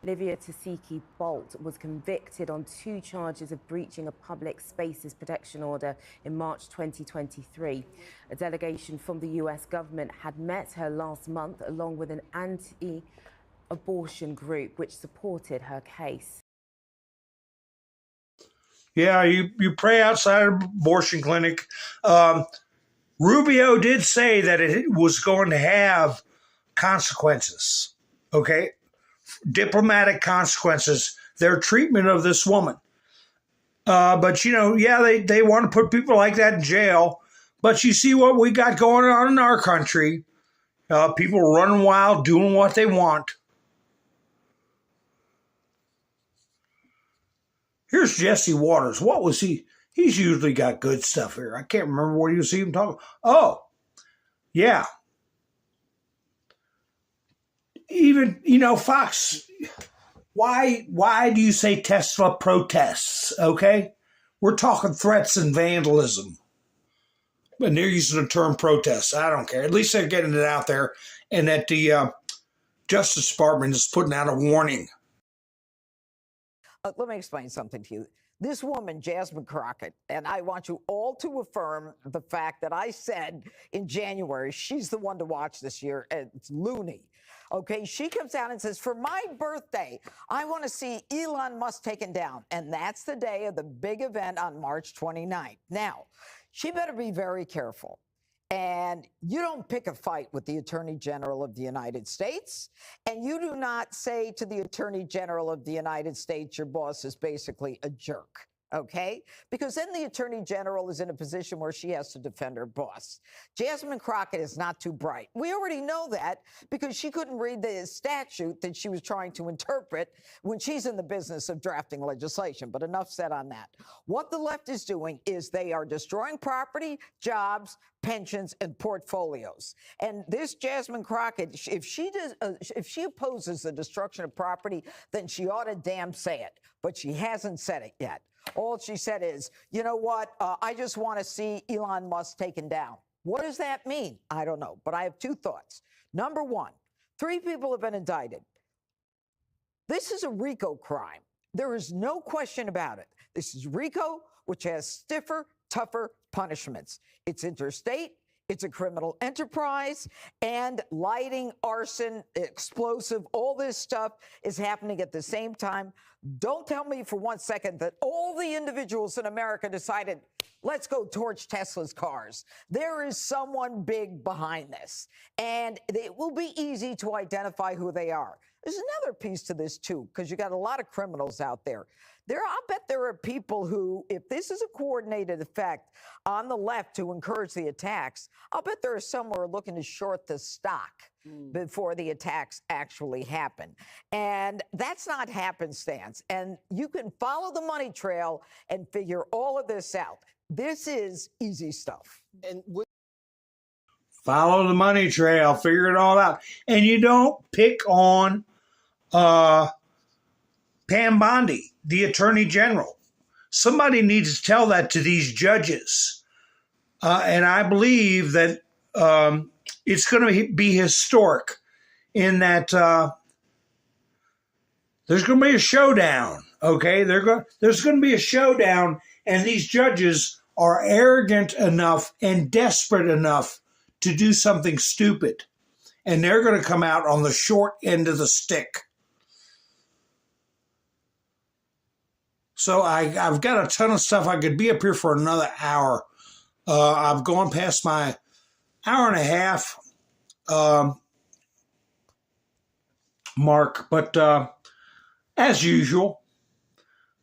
Livia Tasiki Bolt was convicted on 2 charges of breaching a public spaces protection order in March 2023. A delegation from the US government had met her last month along with an anti-abortion group which supported her case. Yeah, you pray outside an abortion clinic. Rubio did say that it was going to have consequences, okay? Diplomatic consequences, their treatment of this woman. But, they want to put people like that in jail. But you see what we got going on in our country. People running wild, doing what they want. Here's Jesse Waters. What was he? He's usually got good stuff here. I can't remember what he was even talking. Oh, yeah. Even, Fox, why do you say Tesla protests, okay? We're talking threats and vandalism. And they're using the term protests. I don't care. At least they're getting it out there. And that the Justice Department is putting out a warning. Let me explain something to you. This woman, Jasmine Crockett, and I want you all to affirm the fact that I said in January, she's the one to watch this year. It's loony. Okay, she comes out and says, for my birthday, I want to see Elon Musk taken down. And that's the day of the big event on March 29th. Now, she better be very careful. And you don't pick a fight with the Attorney General of the United States. And you do not say to the Attorney General of the United States, your boss is basically a jerk. Okay? Because then the Attorney General is in a position where she has to defend her boss. Jasmine Crockett is not too bright. We already know that because she couldn't read the statute that she was trying to interpret when she's in the business of drafting legislation. But enough said on that. What the left is doing is they are destroying property, jobs, pensions, and portfolios. And this Jasmine Crockett, if she opposes the destruction of property, then she ought to damn say it. But she hasn't said it yet. All she said is, you know what? I just want to see Elon Musk taken down. What does that mean? I don't know. But I have two thoughts. Number one, 3 people have been indicted. This is a RICO crime. There is no question about it. This is RICO, which has stiffer, tougher punishments. It's interstate. It's a criminal enterprise, and lighting, arson, explosive, all this stuff is happening at the same time. Don't tell me for 1 second that all the individuals in America decided, let's go torch Tesla's cars. There is someone big behind this, and it will be easy to identify who they are. There's another piece to this, too, because you got a lot of criminals out there. I'll bet there are people who, if this is a coordinated effect on the left to encourage the attacks, I'll bet there are some who are looking to short the stock before the attacks actually happen. And that's not happenstance. And you can follow the money trail and figure all of this out. This is easy stuff. And follow the money trail, figure it all out. And you don't pick on Pam Bondi, the Attorney General. Somebody needs to tell that to these judges. And I believe that it's going to be historic in that there's going to be a showdown, okay? There's going to be a showdown, and these judges are arrogant enough and desperate enough to do something stupid. And they're going to come out on the short end of the stick. So I've got a ton of stuff. I could be up here for another hour. I've gone past my hour and a half mark, but as usual.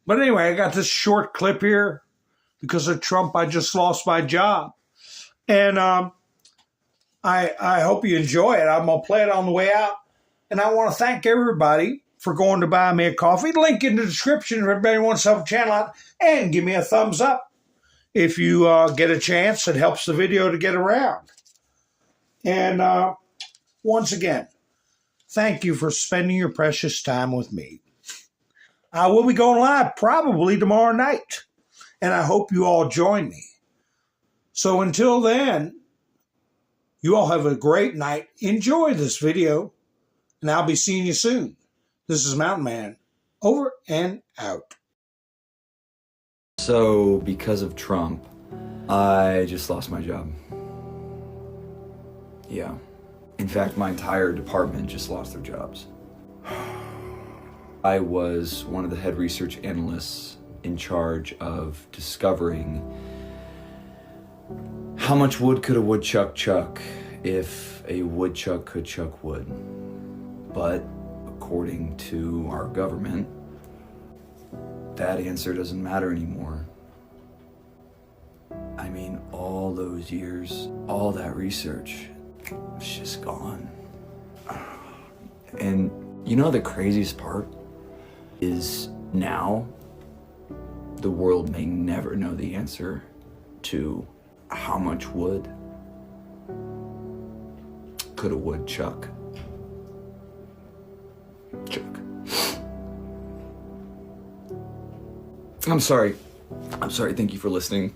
But anyway, I got this short clip here. Because of Trump, I just lost my job. And I hope you enjoy it. I'm going to play it on the way out. And I want to thank everybody for going to buy me a coffee. Link in the description if everybody wants to help the channel out. And give me a thumbs up if you get a chance. It helps the video to get around. And once again, thank you for spending your precious time with me. I will be going live probably tomorrow night. And I hope you all join me. So until then, you all have a great night. Enjoy this video. And I'll be seeing you soon. This is Mountain Man, over and out. So, because of Trump, I just lost my job. Yeah. In fact, my entire department just lost their jobs. I was one of the head research analysts in charge of discovering how much wood could a woodchuck chuck if a woodchuck could chuck wood. But according to our government, that answer doesn't matter anymore. I mean, all those years, all that research, it's just gone. And you know the craziest part is now the world may never know the answer to how much wood could a woodchuck chuck. I'm sorry. Thank you for listening.